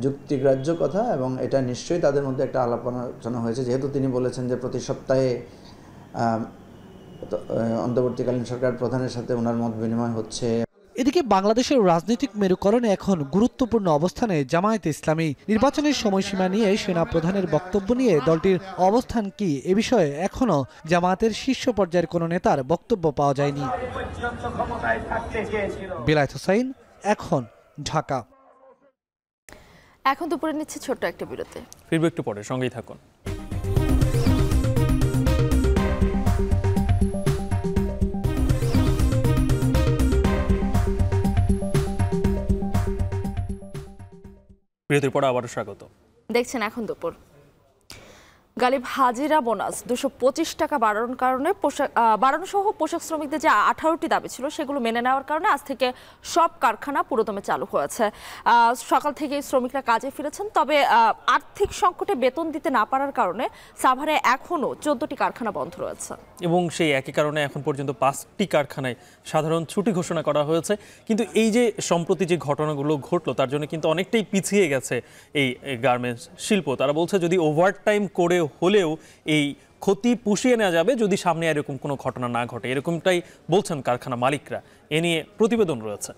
যুক্তিগ্রাহ্য কথা, এবং এটা নিশ্চয়ই তাদের মধ্যে একটা আলাপ আলোচনা হয়েছে, যেহেতু তিনি বলেছেন যে প্রতি সপ্তাহে অন্তর্বর্তীকালীন সরকার প্রধানের সাথে ওনার মত বিনিময় হচ্ছে। এদিকে বাংলাদেশের রাজনৈতিক মেরুকরণে এখন গুরুত্বপূর্ণ অবস্থানে জামায়াতে ইসলামী। নির্বাচনের সময়সীমা নিয়ে সেনা প্রধানের বক্তব্য নিয়ে দলটির অবস্থান কি, এ বিষয়ে এখনো জামায়াতের শীর্ষ পর্যায়ের কোনো নেতার বক্তব্য পাওয়া যায়নি। বিলায়েত হোসাইন, এখন, ঢাকা। এখন দুপুরে নিচ্ছে ছোট্ট একটা বিরতি, ফিরবো একটু পরে, সঙ্গেই থাকুন। বিরতির পর আবারও স্বাগত। দেখছেন এখন দুপুর। গালিব হাজিরা বোনাস 225 টাকা বাড়ানো সহ পোশাক শ্রমিকদের যে 18টি দাবি ছিল সেগুলো মেনে নেওয়ার কারণে আজ থেকে সব কারখানা পুরোদমে চালু হয়েছে। সকাল থেকেই শ্রমিকরা কাজে ফিরেছেন। তবে আর্থিক সংকটে বেতন দিতে না পারার কারণে সাভারে এখনও 14টি কারখানা বন্ধ রয়েছে, এবং সেই একই কারণে এখন পর্যন্ত 5টি কারখানায় সাধারণ ছুটি ঘোষণা করা হয়েছে। কিন্তু এই যে সম্প্রতি যে ঘটনাগুলো ঘটলো, তার জন্য কিন্তু অনেকটাই পিছিয়ে গেছে এই গার্মেন্টস শিল্প। তারা বলছে যদি ওভারটাইম করে হলেও এই ক্ষতি পুষিয়ে নেওয়া যাবে যদি সামনে এরকম কোনো ঘটনা না ঘটে, এরকমটাই বলছেন কারখানা মালিকরা। এ নিয়ে প্রতিবেদন রয়েছে।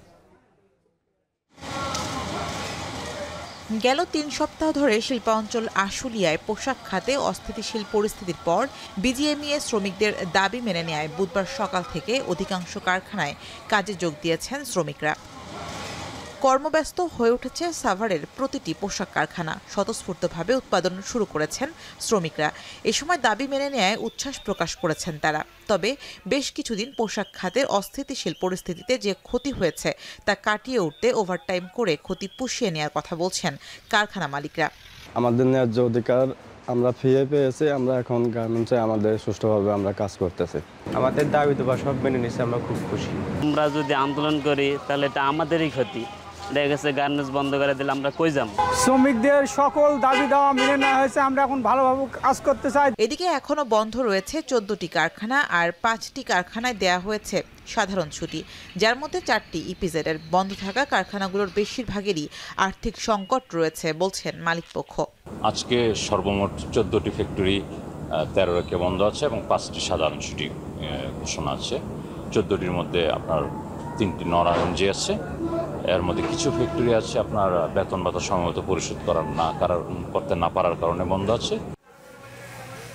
গেল 3 সপ্তাহ ধরে শিল্পাঞ্চল আশুলিয়ায় পোশাক খাতে অস্থিতিশীল পরিস্থিতির পর বিজিএমইএ শ্রমিকদের দাবি মেনে নেয় বুধবার সকাল থেকে অধিকাংশ কারখানায় কাজে যোগ দিয়েছেন শ্রমিকরা। কর্মব্যস্ত হয়ে উঠেছে সাভারের প্রতিটি পোশাক কারখানা। স্বতঃস্ফূর্তভাবে উৎপাদন শুরু করেছেন শ্রমিকরা। এ সময় দাবি মেনে নেয় উচ্ছ্বাস প্রকাশ করেছেন তারা। তবে বেশ কিছুদিন পোশাক খাতের অস্থিতিশীল পরিস্থিতিতে যে ক্ষতি হয়েছে তা কাটিয়ে উঠতে ওভারটাইম করে ক্ষতি পুষিয়ে নেওয়ার কথা বলছেন কারখানা মালিকরা। আমাদের ন্যায্য অধিকার আমরা ফিরে পেয়েছি, আমরা এখন গার্মেন্টসে আমাদের সুষ্ঠুভাবে আমরা কাজ করতেছি। আমাদের দাবি তো সব মেনে নিচ্ছে, আমরা খুব খুশি। আমরা যদি আন্দোলন করি তাহলে এটা আমাদেরই ক্ষতি। দেখা গেছে গার্মেন্টস বন্ধ করে দিলে আমরা কই যাব? শ্রমিকদের সকল দাবি দেওয়া মেনে নেওয়া হয়েছে, আমরা এখন ভালোভাবে কাজ করতে চাই। এদিকে এখনো বন্ধ রয়েছে 14টি কারখানা, আর 5টি কারখানায় দেয়া হয়েছে সাধারণ ছুটি, যার মধ্যে 4টি ইপিজেডের। বন্ধ থাকা কারখানাগুলোর বেশিরভাগেরই আর্থিক সংকট রয়েছে বলছেন মালিকপক্ষ। আজকে সর্বমোট 14টি ফ্যাক্টরি 13 রেখে বন্ধ আছে এবং 5টি সাধারণ ছুটি ঘোষণা আছে। 14টির মধ্যে আপনার 3টি নরায়ণজি আছে, এর মধ্যে কিছু ফ্যাক্টরি আছে আপনার বেতন ভাতা সময়মতো পরিশোধ করতে না পারার কারণে বন্ধ আছে।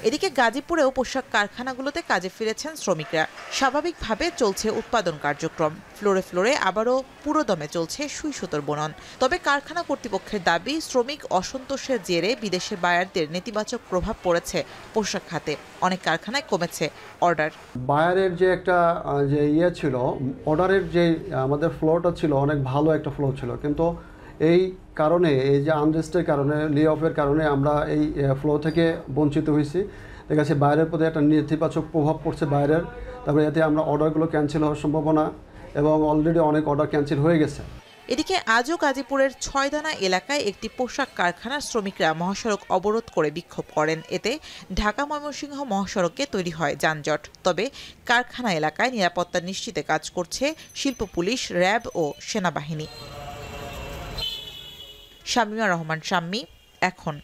এদিকে গাজীপুরেও পোশাক কারখানাগুলোতে কাজে ফিরেছেন শ্রমিকরা। স্বাভাবিকভাবে চলছে উৎপাদন কার্যক্রম। ফ্লোরে ফ্লোরে আবারও পুরোদমে চলছে সুই সুতোর বুনন। তবে কারখানা কর্তৃপক্ষের দাবি, শ্রমিক অসন্তোষের জেরে বিদেশি বায়ারদের নেতিবাচক প্রভাব পড়েছে পোশাক খাতে। অনেক কারখানায় কমেছে অর্ডার। বায়ারের যে একটা ছিল, অর্ডারের যে আমাদের ফ্লোটা ছিল অনেক ভালো একটা ফ্লো ছিল, কিন্তু এই কারণে এই যে আনরেস্টের কারণে লে অফের কারণে আমরা এই ফ্লো থেকে বঞ্চিত হয়েছি। দেখা যাচ্ছে বাইরের প্রতি একটা নেতিবাচক প্রভাব পড়ছে বাইরের, তারপরে এতে আমরা অর্ডারগুলো ক্যান্সেল হওয়ার সম্ভাবনা এবং অলরেডি অনেক অর্ডার ক্যান্সেল হয়ে গেছে। এদিকে আজও গাজীপুরের ছয়দানা এলাকায় একটি পোশাক কারখানার শ্রমিকরা মহাসড়ক অবরোধ করে বিক্ষোভ করেন। এতে ঢাকা ময়মনসিংহ মহাসড়কে তৈরি হয় যানজট। তবে কারখানা এলাকায় নিরাপত্তা নিশ্চিতে কাজ করছে শিল্প পুলিশ, র্যাব ও সেনাবাহিনী। শামীমা রহমান শাম্মী, এখন।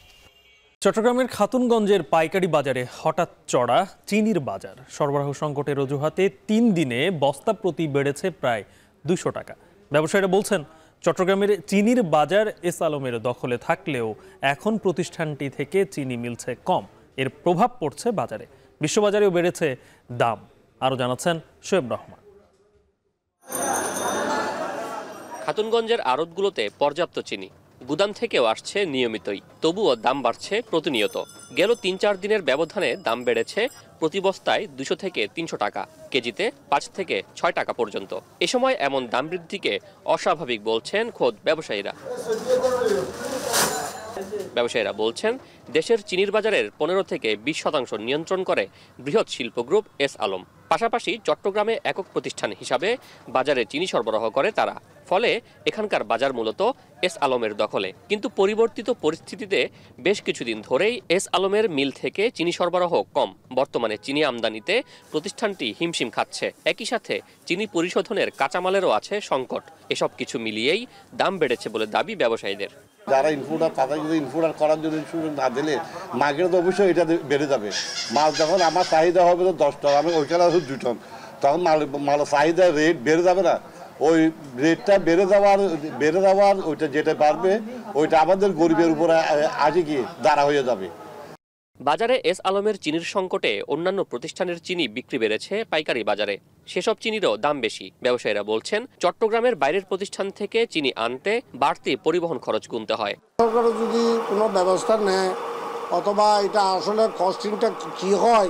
চট্টগ্রামের খাতুনগঞ্জের পাইকারি বাজারে হঠাৎ চড়া চিনির বাজার। সরবরাহ সংকটের অজুহাতে 3 দিনে বস্তা প্রতি বেড়েছে প্রায় 200 টাকা। ব্যবসায়ীরা বলছেন, চট্টগ্রামের চিনির বাজার এস আলমের দখলে থাকলেও এখন প্রতিষ্ঠানটি থেকে চিনি মিলছে কম। এর প্রভাব পড়ছে বাজারে। বিশ্ববাজারেও বেড়েছে দাম। আরও জানাচ্ছেন শোয়েব রহমান। খাতুনগঞ্জের আড়তগুলোতে পর্যাপ্ত চিনি গুদাম থেকেও আসছে নিয়মিতই, তবুও দাম বাড়ছে প্রতিনিয়ত। গেল 3-4 দিনের ব্যবধানে দাম বেড়েছে প্রতি বস্তায় 200 থেকে 300 টাকা, কেজিতে 5 থেকে 6 টাকা পর্যন্ত। এ সময় এমন দাম বৃদ্ধিকে অস্বাভাবিক বলছেন খোদ ব্যবসায়ীরা। ব্যবসায়ীরা বলছেন, দেশের চিনির বাজারের 15 থেকে 20% নিয়ন্ত্রণ করে বৃহৎ শিল্প গ্রুপ এস আলম। পাশাপাশি চট্টগ্রামে একক প্রতিষ্ঠান হিসাবে বাজারে চিনি সরবরাহ করে তারা। ফলে এখানকার বাজার মূলত এস আলমের দখলে। কিন্তু পরিবর্তিত পরিস্থিতিতে বেশ কিছুদিন ধরেই এস আলমের মিল থেকে চিনি সরবরাহ কম। বর্তমানে চিনি আমদানিতে প্রতিষ্ঠানটি হিমশিম খাচ্ছে। একই সাথে চিনি পরিশোধনের কাঁচামালেরও আছে সংকট। এসব কিছু মিলিয়েই দাম বেড়েছে বলে দাবি ব্যবসায়ীদের। যারা ইনপুটার তাদের যদি ইনপুটার করার জন্য সুযোগ না দিলে মার্কেটে তো অবশ্যই এটা বেড়ে যাবে। মাল যখন আমার চাহিদা হবে তো 10 টন, আমি ওইখানে 2 টন, তখন মাল চাহিদার রেট বেড়ে যাবে না। ওই রেটটা বেড়ে যাওয়ার ওইটা যেটা বাড়বে ওইটা আমাদের গরিবের উপরে আজকে গিয়ে দাঁড়া হয়ে যাবে। বাজারে এস আলমের চিনির সংকটে অন্যান্য প্রতিষ্ঠানের চিনি বিক্রি বেড়েছে পাইকারি বাজারে। সেসব চিনিরও দাম বেশি। ব্যবসায়ীরা বলছেন, চট্টগ্রামের বাইরের প্রতিষ্ঠান থেকে চিনি আনতে বাড়তি পরিবহন খরচ গুনতে হয়। সরকার যদি কোনো ব্যবস্থা নেয় অথবা এটা আসলে কস্টিংটা কি হয়,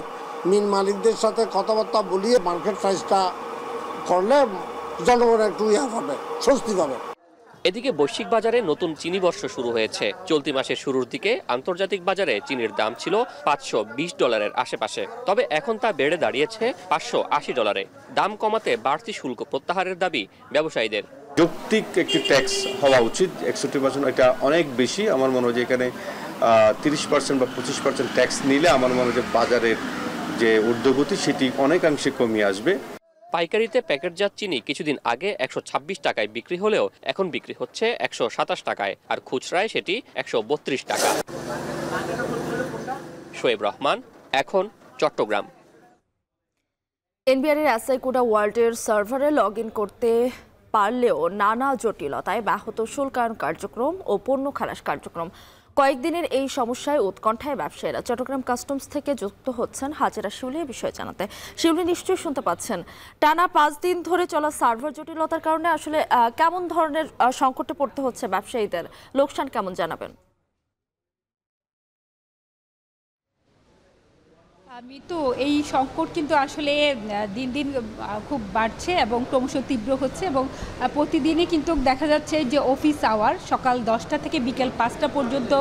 মিল মালিকদের সাথে কথাবার্তা বলিয়ে মার্কেট প্রাইসটা করলে জনগণ একটু হবে, স্বস্তি পাবে। এদিকে বৈশ্বিক বাজারে নতুন চিনি বর্ষ শুরু হয়েছে। চলতি মাসের শুরুর দিকে আন্তর্জাতিক বাজারে চিনির দাম ছিল $520 আশেপাশে। তবে এখন তা বেড়ে দাঁড়িয়েছে $580। দাম কমাতে বাড়তি শুল্ক প্রত্যাহারের দাবি ব্যবসায়ীদের। যৌক্তিক একটি ট্যাক্স হওয়া উচিত। 61% এটা অনেক বেশি। আমার মনে হয় যে এখানে 30% বা 25% ট্যাক্স নিলে আমার মনে হয় যে বাজারের যে ঊর্ধ্বগতি সেটি অনেকাংশে কমিয়ে আসবে। পাইকারিতে প্যাকেটজাত চিনি কিছুদিন আগে 126 টাকায় বিক্রি হলেও এখন বিক্রি হচ্ছে 127 টাকায়, আর খুচরায় সেটি 132 টাকা। শোয়েব রহমান, এখন, চট্টগ্রাম। এনবিআর এর এসআই কোডা ওয়ার্ল্ডের সার্ভারে লগ ইন করতে পারলেও নানা জটিলতায় ব্যাহত শুল্কায়ন কার্যক্রম ও পণ্য খালাস কার্যক্রম। কয়েকদিনের এই সমস্যায় উৎকণ্ঠায় ব্যবসায়ীরা। চট্টগ্রাম কাস্টমস থেকে যুক্ত হচ্ছেন হাজেরা শিউলি বিষয়ে জানাতে। শিউলি, নিশ্চয়ই শুনতে পাচ্ছেন, টানা 5 দিন ধরে চলা সার্ভার জটিলতার কারণে আসলে কেমন ধরনের সংকটে পড়তে হচ্ছে ব্যবসায়ীদের? লোকসান কেমন জানাবেন? আমি তো এই সংকট কিন্তু আসলে দিন দিন খুব বাড়ছে এবং ক্রমশ তীব্র হচ্ছে এবং প্রতিদিনই কিন্তু দেখা যাচ্ছে যে অফিস আওয়ার সকাল 10টা থেকে বিকেল 5টা পর্যন্ত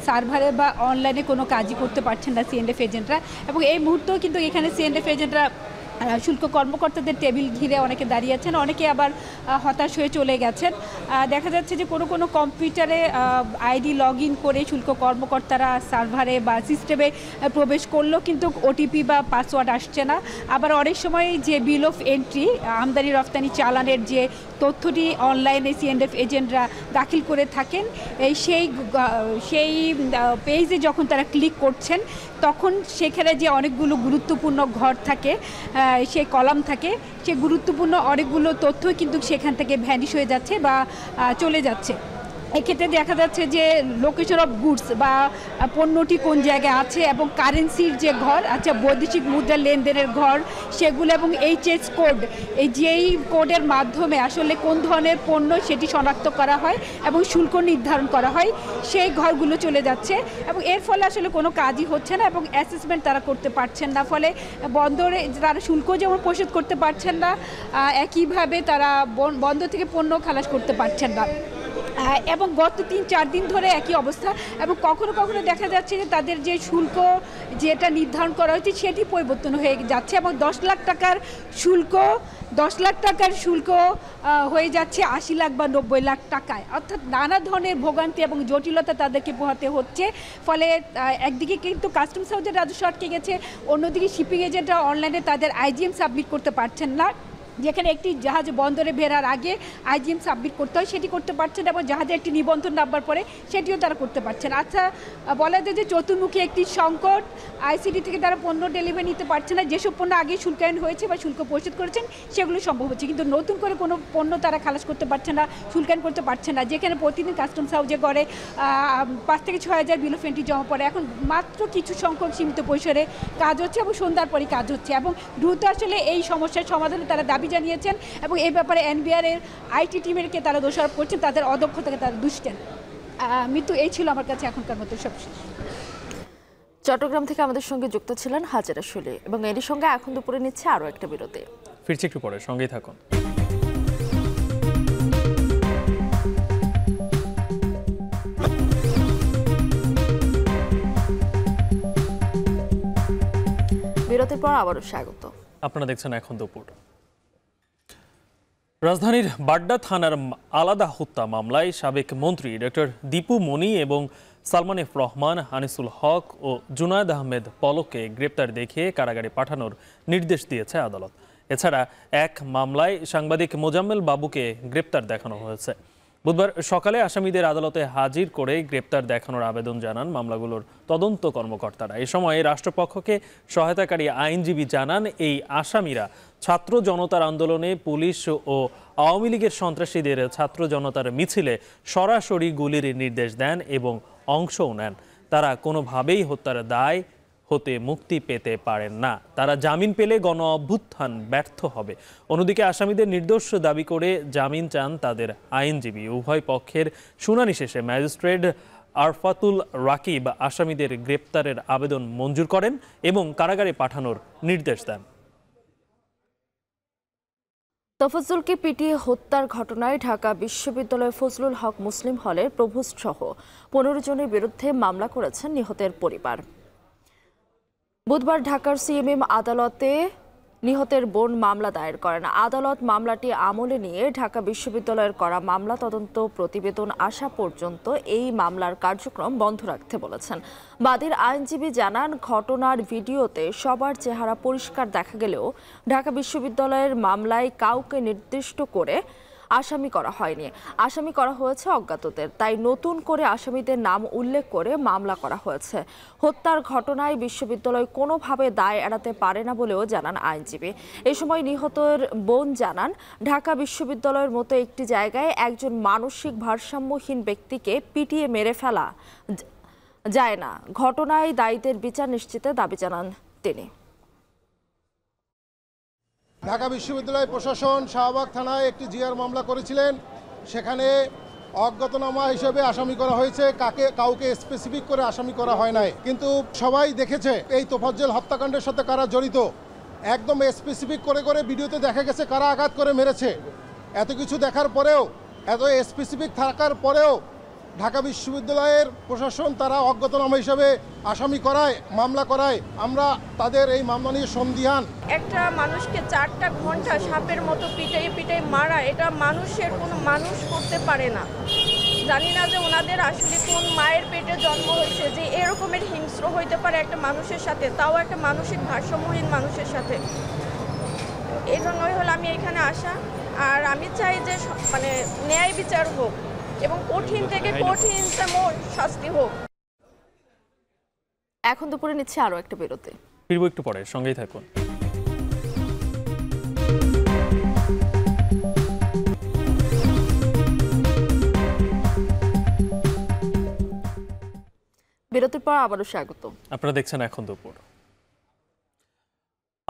সার্ভারে বা অনলাইনে কোনো কাজই করতে পারছেন না সিএনএফ এজেন্টরা। এবং এই মুহূর্তেও কিন্তু এখানে সিএনএফ এজেন্টরা শুল্ক কর্মকর্তাদের টেবিল ঘিরে অনেকে দাঁড়িয়ে আছেন, অনেকে আবার হতাশ হয়ে চলে গেছেন। দেখা যাচ্ছে যে কোনো কম্পিউটারে আইডি লগ ইন করে শুল্ক কর্মকর্তারা সার্ভারে বা সিস্টেমে প্রবেশ করলেও কিন্তু ওটিপি বা পাসওয়ার্ড আসছে না। আবার অনেক সময় যে বিল অফ এন্ট্রি, আমদানি রফতানি চালানের যে তথ্যটি অনলাইনে সিএনএফ এজেন্টরা দাখিল করে থাকেন, সেই পেজে যখন তারা ক্লিক করছেন তখন সেখানে যে অনেকগুলো গুরুত্বপূর্ণ ঘর থাকে, সেই কলাম থাকে, সে গুরুত্বপূর্ণ অনেকগুলো তথ্য কিন্তু সেখান থেকে ভ্যানিশ হয়ে যাচ্ছে বা চলে যাচ্ছে। এক্ষেত্রে দেখা যাচ্ছে যে লোকেশন অফ গুডস বা পণ্যটি কোন জায়গায় আছে এবং কারেন্সির যে ঘর আছে, বৈদেশিক মুদ্রা লেনদেনের ঘর সেগুলো এবং এইচএস কোড, এই যেই কোডের মাধ্যমে আসলে কোন ধরনের পণ্য সেটি শনাক্ত করা হয় এবং শুল্ক নির্ধারণ করা হয়, সেই ঘরগুলো চলে যাচ্ছে এবং এর ফলে আসলে কোনো কাজই হচ্ছে না এবং অ্যাসেসমেন্ট তারা করতে পারছেন না। ফলে বন্দরে তারা শুল্ক যেমন পরিশোধ করতে পারছেন না, একইভাবে তারা বন্দর থেকে পণ্য খালাস করতে পারছেন না। এবং গত 3-4 দিন ধরে একই অবস্থা, এবং কখনো কখনো দেখা যাচ্ছে যে তাদের যে শুল্ক যেটা নির্ধারণ করা হয়েছে সেটি পরিবর্তন হয়ে যাচ্ছে, এবং 10 লাখ টাকার শুল্ক হয়ে যাচ্ছে 80 লাখ বা 90 লাখ টাকায়। অর্থাৎ নানা ধরনের ভোগান্তি এবং জটিলতা তাদেরকে পোহাতে হচ্ছে। ফলে একদিকে কিন্তু কাস্টমস হাউসের রাজস্ব আটকে গেছে, অন্যদিকে শিপিং এজেন্টরা অনলাইনে তাদের আইজিএম সাবমিট করতে পারছেন না। যেখানে একটি জাহাজ বন্দরে বেরার আগে আইজিএম সাবমিট করতে হয় সেটি করতে পারছেন, এবং জাহাজে একটি নিবন্ধন নাম্বার পরে সেটিও তারা করতে পারছেন। আচ্ছা, বলা যায় যে চতুর্মুখী একটি সংকট, আইসিডি থেকে তারা পণ্য ডেলিভারি নিতে পারছে না। যেসব পণ্য আগে শুল্কায়ন হয়েছে বা শুল্ক পরিশোধ করেছেন সেগুলো সম্ভব হচ্ছে, কিন্তু নতুন করে কোনো পণ্য তারা খালাস করতে পারছে না, শুল্কায়ন করতে পারছে না। যেখানে প্রতিদিন কাস্টমস হাউসে করে 5 থেকে 6 হাজার বিল অফ এন্ট্রি জমা পড়ে, এখন মাত্র কিছু সংখ্যক সীমিত পরিসরে কাজ হচ্ছে এবং সন্ধ্যার পরই কাজ হচ্ছে, এবং দ্রুত আসলে এই সমস্যার সমাধানে তারা দাবি জানিয়েছেন, এবং এই ব্যাপারে এনবিআর এর আইটি টিমেরকে তারা দোষারোপ করছেন, তাদের অদক্ষতাকে তারা দুষছেন। মৃত্যু এই ছিল আমার কাছে এখনকার মতো সবশেষ। চট্টগ্রাম থেকে আমাদের সঙ্গে যুক্ত ছিলেন হাজেরা শুলি, এবং এরই সঙ্গে এখন দুপুরে নিচ্ছে আরও একটা বিরতি। ফিরছি একটু পরে, সঙ্গেই থাকুন। বিরতির পর আবারও স্বাগত। আপনারা দেখছেন এখন দুপুর। রাজধানীর বাড্ডা থানার আলাদা হত্যা মামলায় সাবেক মন্ত্রী ডক্টর দীপু মনি এবং সালমান এফ রহমান, আনিসুল হক ও জুনায়েদ আহমেদ পলককে গ্রেপ্তার দেখিয়ে কারাগারে পাঠানোর নির্দেশ দিয়েছে আদালত। এছাড়া এক মামলায় সাংবাদিক মোজাম্মেল বাবুকে গ্রেপ্তার দেখানো হয়েছে। বুধবার সকালে আসামিদের আদালতে হাজির করে গ্রেপ্তার দেখানোর আবেদন জানান মামলাগুলোর তদন্ত কর্মকর্তারা। এ সময় রাষ্ট্রপক্ষকে সহায়তাকারী আইনজীবী জানান, এই আসামিরা ছাত্র জনতার আন্দোলনে পুলিশ ও আওয়ামী লীগের সন্ত্রাসীদের ছাত্র জনতার মিছিলে সরাসরি গুলির নির্দেশ দেন এবং অংশও নেন। তারা কোনোভাবেই হত্যার দায় হতে মুক্তি পেতে পারেন না। তারা জামিন পেলে গণ অভ্যুত্থান ব্যর্থ হবে। অন্যদিকে আসামিদের নির্দোষ দাবি করে জামিন চান তাদের আইনজীবী। উভয় পক্ষের শুনানি শেষে ম্যাজিস্ট্রেট আরফাতুল রাকিব আসামিদের গ্রেপ্তারের আবেদন মঞ্জুর করেন এবং কারাগারে পাঠানোর নির্দেশ দেন। তফাজ্জলকে পিটিয়ে হত্যার ঘটনায় ঢাকা বিশ্ববিদ্যালয় ফজলুল হক মুসলিম হলের প্রভোস্ট সহ 15 জনের বিরুদ্ধে মামলা করেছেন নিহতের পরিবার। বুধবার ঢাকার সিএমএম আদালতে নিহতের বোন মামলা দায়ের করেন। আদালত মামলাটি আমলে নিয়ে ঢাকা বিশ্ববিদ্যালয়ের করা মামলা তদন্ত প্রতিবেদন আসা পর্যন্ত এই মামলার কার্যক্রম বন্ধ রাখতে বলেছেন। বাদীর আইনজীবী জানান, ঘটনার ভিডিওতে সবার চেহারা পরিষ্কার দেখা গেলেও ঢাকা বিশ্ববিদ্যালয়ের মামলায় কাউকে নির্দিষ্ট করে আসামি করা হয়নি। আসামি করা হয়েছে অজ্ঞাতদের, তাই নতুন করে আসামিদের নাম উল্লেখ করে মামলা করা হয়েছে। হত্যার ঘটনায় বিশ্ববিদ্যালয় কোনোভাবে দায় এড়াতে পারে না বলেও জানান আইনজীবী। এ সময় নিহতের বোন জানান, ঢাকা বিশ্ববিদ্যালয়ের মতো একটি জায়গায় একজন মানসিক ভারসাম্যহীন ব্যক্তিকে পিটিয়ে মেরে ফেলা যায় না। ঘটনায় দায়ীদের বিচার নিশ্চিতের দাবি জানান তিনি। ঢাকা বিশ্ববিদ্যালয় প্রশাসন শাহবাগ থানায় একটি জিআর মামলা করেছিলেন। সেখানে অজ্ঞাতনামা হিসেবে আসামি করা হয়েছে, কাউকে স্পেসিফিক করে আসামি করা হয় নাই। কিন্তু সবাই দেখেছে এই তোফাজ্জল হত্যাকাণ্ডের সাথে কারা জড়িত। একদম স্পেসিফিক করে করে ভিডিওতে দেখা গেছে কারা আঘাত করে মেরেছে। এত কিছু দেখার পরেও, এত স্পেসিফিক থাকার পরেও ঢাকা বিশ্ববিদ্যালয়ের প্রশাসন তারা অজ্ঞাতনামা হিসেবে আসামি করায়, মামলা করায়। আমরা তাদের এই মামলা নিয়ে সন্দিহান। একটা মানুষকে 4টা ঘন্টা সাপের মতো পিটাই মারা, এটা মানুষের কোনো মানুষ করতে পারে না। জানি না যে ওনাদের আসলে কোন মায়ের পেটে জন্ম হয়েছে যে এরকমের হিংস্র হইতে পারে একটা মানুষের সাথে, তাও একটা মানসিক ভারসাম্যহীন মানুষের সাথে। এই জন্যই হলো আমি এখানে আসা, আর আমি চাই যে মানে ন্যায় বিচার হোক এবং কঠিন থেকে কঠিনতম শাস্তি হোক। এখন দুপুরে নিচ্ছে আরো একটা বিরতি। ফিরবো একটু পরে, সঙ্গেই থাকুন। বিরতির পর আবারও স্বাগত। আপনারা দেখছেন এখন দুপুর।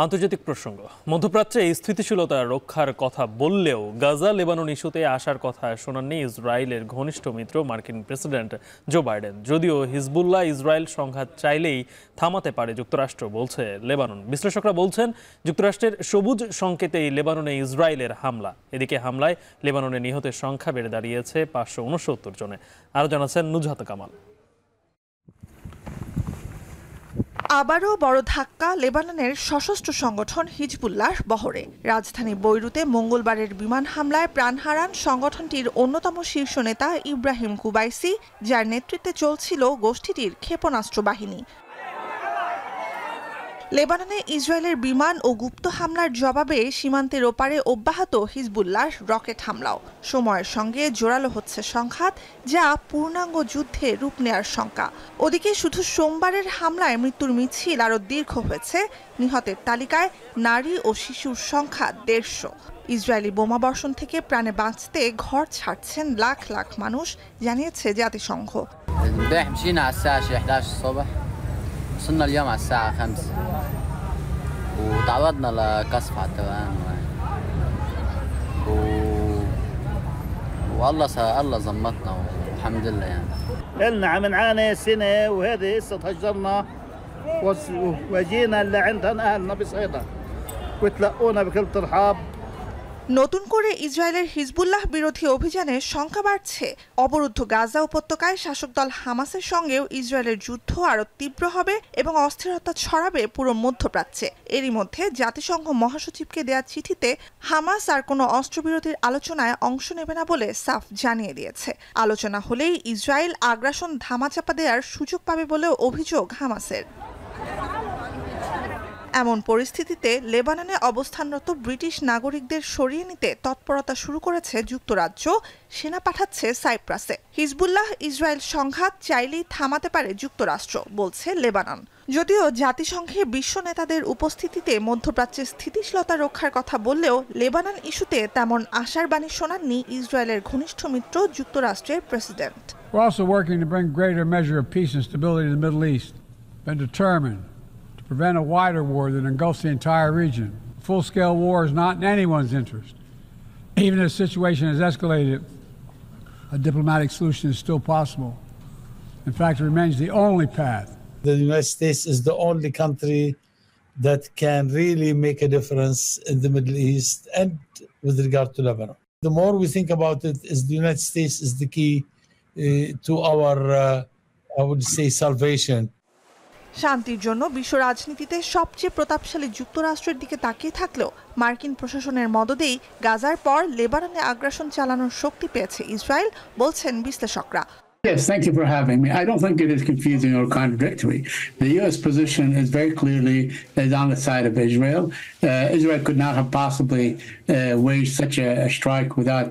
আন্তর্জাতিক প্রসঙ্গ। মধ্যপ্রাচ্যে স্থিতিশীলতা রক্ষার কথা বললেও গাজা লেবানন ইস্যুতে আসার কথা শোনাননি ইসরায়েলের ঘনিষ্ঠ মিত্র মার্কিন প্রেসিডেন্ট জো বাইডেন। যদিও হিজবুল্লাহ ইসরায়েল সংঘাত চাইলেই থামাতে পারে যুক্তরাষ্ট্র, বলছে লেবানন। বিশ্লেষকরা বলছেন যুক্তরাষ্ট্রের সবুজ সংকেতেই লেবাননে ইসরায়েলের হামলা। এদিকে হামলায় লেবাননে নিহতের সংখ্যা বেড়ে দাঁড়িয়েছে 569 জনে। আরও জানাচ্ছেন নুজহাত কামাল। আবারও বড় ধাক্কা লেবাননের সশস্ত্র সংগঠন হিজবুল্লাহ বহরে। রাজধানী বৈরুতে মঙ্গলবারের বিমান হামলায় প্রাণ হারান সংগঠনটির অন্যতম শীর্ষ নেতা ইব্রাহিম কুবাইসি, যার নেতৃত্বে চলছিল গোষ্ঠীটির ক্ষেপণাস্ত্র বাহিনী। লেবাননে ইসরায়েলের বিমান ও গুপ্ত হামলার জবাবে সীমান্তের ওপারে অব্যাহত হিজবুল্লাহ রকেট হামলাও। সময়ের সঙ্গে জোরালো হচ্ছে সংঘাত, যা পূর্ণাঙ্গ যুদ্ধে রূপ নেয়ার শঙ্কা। ওদিকে শুধু সোমবারের হামলায় মৃত্যুর মিছিল আরও দীর্ঘ হয়েছে। নিহতের তালিকায় নারী ও শিশুর সংখ্যা 150। ইসরায়েলি বোমাবর্ষণ থেকে প্রাণে বাঁচতে ঘর ছাড়ছেন লাখ লাখ মানুষ, জানিয়েছে জাতিসংঘ। وصلنا اليوم على الساعة 5 وتعرضنا لقصف على التوأم والله زمتنا والحمد لله يعني. إلنا عم نعاني سنة وهذه هسه تهجرنا وجينا اللي عندنا أهلنا بصيدا وتلقونا بكل ترحاب. নতুন করে ইসরায়েলের হিজবুল্লাহ বিরোধী অভিযানে সংখ্যা বাড়ছে। অবরুদ্ধ গাজা উপত্যকায় শাসক দল হামাসের সঙ্গেও ইসরায়েলের যুদ্ধ আরও তীব্র হবে এবং অস্থিরতা ছড়াবে পুরো মধ্যপ্রাচ্যে। এরই মধ্যে জাতিসংঘ মহাসচিবকে দেয়া চিঠিতে হামাস আর কোনো অস্ত্রবিরতির আলোচনায় অংশ নেবে না বলে সাফ জানিয়ে দিয়েছে। আলোচনা হলেই ইসরায়েল আগ্রাসন ধামাচাপা দেওয়ার সুযোগ পাবে বলেও অভিযোগ হামাসের। এমন পরিস্থিতিতে লেবাননে অবস্থানরত ব্রিটিশ নাগরিকদের সরিয়ে নিতে তৎপরতা শুরু করেছে যুক্তরাজ্য, সেনা পাঠাচ্ছে সাইপ্রাসে। হিজবুল্লাহ ইসরায়েল সংঘাত চাইলেই থামাতে পারে যুক্তরাষ্ট্র, বলছে লেবানন। যদিও জাতিসংঘের বিশ্ব নেতাদের উপস্থিতিতে মধ্যপ্রাচ্যে স্থিতিশীলতা রক্ষার কথা বললেও লেবানন ইস্যুতে তেমন আশার বাণী শোনাননি ইসরায়েলের ঘনিষ্ঠ মিত্র যুক্তরাষ্ট্রের president. We're also working to bring greater measure of peace and stability to the Middle East, and determined prevent a wider war that engulfs the entire region. Full-scale war is not in anyone's interest. Even if the situation has escalated, a diplomatic solution is still possible. In fact, it remains the only path. The United States is the only country that can really make a difference in the Middle East and with regard to Lebanon. The more we think about it, is the United States is the key to our, I would say, salvation. শান্তির জন্য বিশ্ব রাজনীতিতে সবচেয়ে প্রতাপশালী যুক্তরাষ্ট্রের দিকে তাকিয়ে থাকলেও মার্কিন প্রশাসনের মদদেই গাজার পর লেবাননে আগ্রাসন চালানোর শক্তি পেয়েছে ইসরায়েল, বলছেন বিশ্লেষকরা। Yes, thank you for having me. I don't think it is confusing or contradictory. The U.S. position is very clearly on the side of Israel. Israel could not have possibly waged such a strike without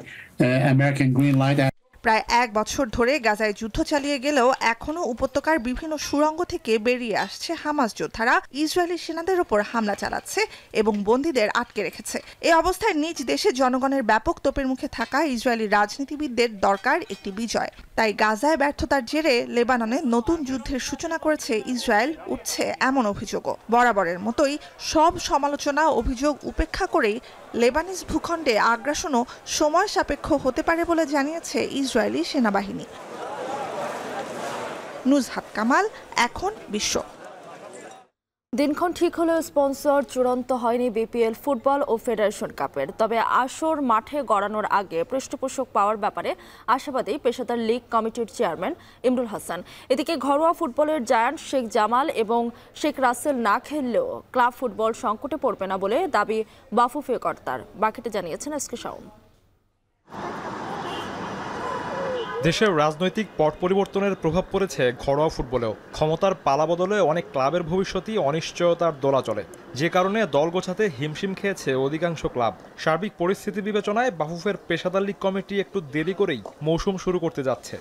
American green light. প্রায় 1 বছর ধরে গাজায় যুদ্ধ চালিয়ে গেলেও এখনও উপত্যকার বিভিন্ন সুড়ঙ্গ থেকে বেরিয়ে আসছে হামাস যোদ্ধারা ইসরায়েলি সেনাদের ওপর হামলা চালাচ্ছে এবং বন্দীদের আটকে রেখেছে। এই অবস্থায় নিজ দেশে জনগণের ব্যাপক তোপের মুখে থাকা ইসরায়েলি রাজনীতিবিদদের দরকার একটি বিজয়। তাই গাজায় ব্যর্থতার জেরে লেবাননে নতুন যুদ্ধের সূচনা করেছে ইসরায়েল, উঠছে এমন অভিযোগও। বরাবরের মতোই সব সমালোচনা অভিযোগ উপেক্ষা করেই লেবানিজ ভূখণ্ডে আগ্রাসনও সময় সাপেক্ষ হতে পারে বলে জানিয়েছে ইসরায়েলি সেনাবাহিনী। নুজহাত কামাল, এখন বিশ্ব। দিনক্ষণ ঠিক হলেও স্পন্সর চূড়ান্ত হয়নি বিপিএল ফুটবল ও ফেডারেশন কাপের। তবে আসর মাঠে গড়ানোর আগে পৃষ্ঠপোষক পাওয়ার ব্যাপারে আশাবাদী পেশাদার লীগ কমিটির চেয়ারম্যান ইমরুল হাসান। এদিকে ঘরোয়া ফুটবলের জায়ান্ট শেখ জামাল এবং শেখ রাসেল না খেললেও ক্লাব ফুটবল সংকটে পড়বে না বলে দাবি বাফুফে কর্তার। বাকিটা জানিয়েছেন এসকে শাওন। দেশের রাজনৈতিক পট পরিবর্তনের প্রভাব পড়েছে ঘরোয়া ফুটবলেও। ক্ষমতার পালাবদলে অনেক ক্লাবের ভবিষ্যতই অনিশ্চয়তার দোলাচলে, যে কারণে দল গোছাতে হিমশিম খেয়েছে অধিকাংশ ক্লাব। সার্বিক পরিস্থিতি বিবেচনায় বাফুফের পেশাদার লীগ কমিটি একটু দেরি করেই মৌসুম শুরু করতে যাচ্ছে।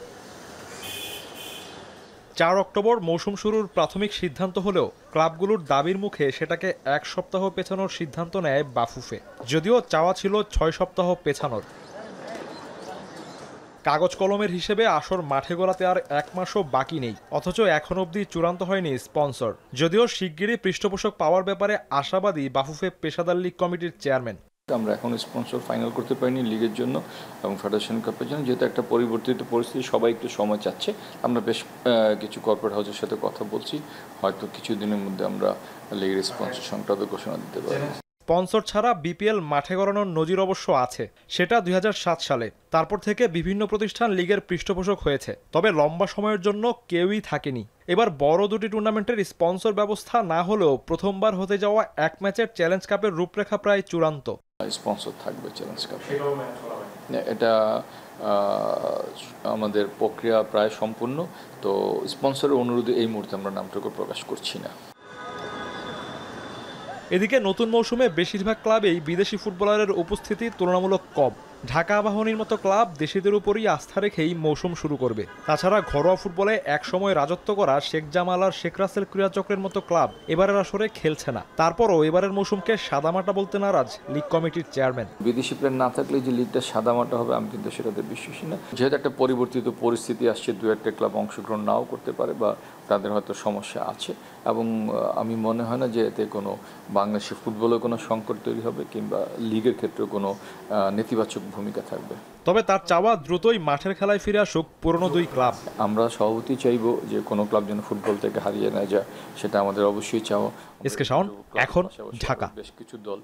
4 অক্টোবর মৌসুম শুরুর প্রাথমিক সিদ্ধান্ত হলেও ক্লাবগুলোর দাবির মুখে সেটাকে 1 সপ্তাহ পেছানোর সিদ্ধান্ত নেয় বাফুফে, যদিও চাওয়া ছিল 6 সপ্তাহ পেছানোর। কাগজ কলমের হিসেবে আসর মাঠে গড়াতে আর 1 মাসও বাকি নেই, অথচ এখন অবধি চূড়ান্ত হয়নি স্পন্সর। যদিও শিগগিরই পৃষ্ঠপোষক পাওয়ার ব্যাপারে আশাবাদী বাফুফে পেশাদার লীগ কমিটির চেয়ারম্যান। আমরা এখন স্পন্সর ফাইনাল করতে পারিনি লিগের জন্য এবং ফেডারেশন কাপের জন্য, যেহেতু একটা পরিবর্তিত পরিস্থিতি, সবাই একটু সময় চাচ্ছে। আমরা বেশ কিছু কর্পোরেট হাউসের সাথে কথা বলছি, হয়তো কিছুদিনের মধ্যে আমরা লিগের স্পন্সর সংক্রান্ত ঘোষণা দিতে পারি। স্পন্সর ছাড়া বিপিএল মাঠে গড়ানোর নজির অবশ্য আছে, সেটা 2007 সালে। তারপর থেকে বিভিন্ন প্রতিষ্ঠান লিগের পৃষ্ঠপোষক হয়েছে, তবে লম্বা সময়ের জন্য কেউই থাকেনি। এবার বড় দুটি টুর্নামেন্টের স্পন্সর ব্যবস্থা না হলেও প্রথমবার হতে যাওয়া 1 ম্যাচের চ্যালেঞ্জ কাপের রূপরেখা প্রায় চূড়ান্ত। স্পন্সর থাকবে চ্যালেঞ্জ কাপে, এটা আমাদের প্রক্রিয়া প্রায় সম্পূর্ণ। তো স্পন্সরের অনুরোধে এই মুহূর্তে আমরা নামটুকু প্রকাশ করছি না। এদিকে নতুন মৌসুমে বেশিরভাগ ক্লাবেই বিদেশি ফুটবলারের উপস্থিতি তুলনামূলক কম। ঢাকা আবাহনীর মতো ক্লাব দেশিদের উপরই আস্থা রেখেই মৌসুম শুরু করবে। তাছাড়া ঘরোয়া ফুটবলে একসময় রাজত্ব করা শেখ জামাল আর শেখ রাসেল ক্রীড়াচক্রের মতো ক্লাব এবারের আসরে খেলছে না। তারপরও এবারের মৌসুমকে সাদামাটা বলতে নারাজ লীগ কমিটির চেয়ারম্যান। বিদেশি প্লেয়ার না থাকলে যে লিগটা সাদামাটা হবে, আমি কিন্তু সেটাতে বিশ্বাসী না। যেহেতু একটা পরিবর্তিত পরিস্থিতি আসছে, 2-1টা ক্লাব অংশগ্রহণ নাও করতে পারে বা তাদের হয়তো সমস্যা আছে, এবং আমি মনে হয় না যে এতে কোনো বাংলাদেশি ফুটবলে কোনো সংকট তৈরি হবে কিংবা লিগের ক্ষেত্রে কোনো নেতিবাচক ভূমিকা থাকবে। তবে তার চাওয়া দ্রুতই মাঠের খেলায় ফিরে আসুক পুরনো দুই ক্লাব। আমরা সভাপতি চাইবো যে কোনো ক্লাব যেন ফুটবল থেকে হারিয়ে না যায়, সেটা আমাদের অবশ্যই চাওয়া। এসকে শাওন, এখন ঢাকা। বেশ কিছু দল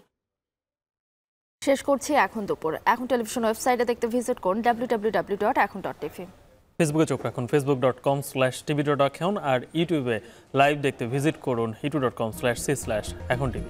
শেষ করছি এখন দুপুর। এখন টেলিভিশন ওয়েবসাইটে দেখতে ভিজিট করুন www.এখন.tv। ফেসবুকে চোখ রাখুন facebook.com/tv.এখন, আর ইউটিউবে লাইভ দেখতে ভিজিট করুন youtube.com/c/এখন tv।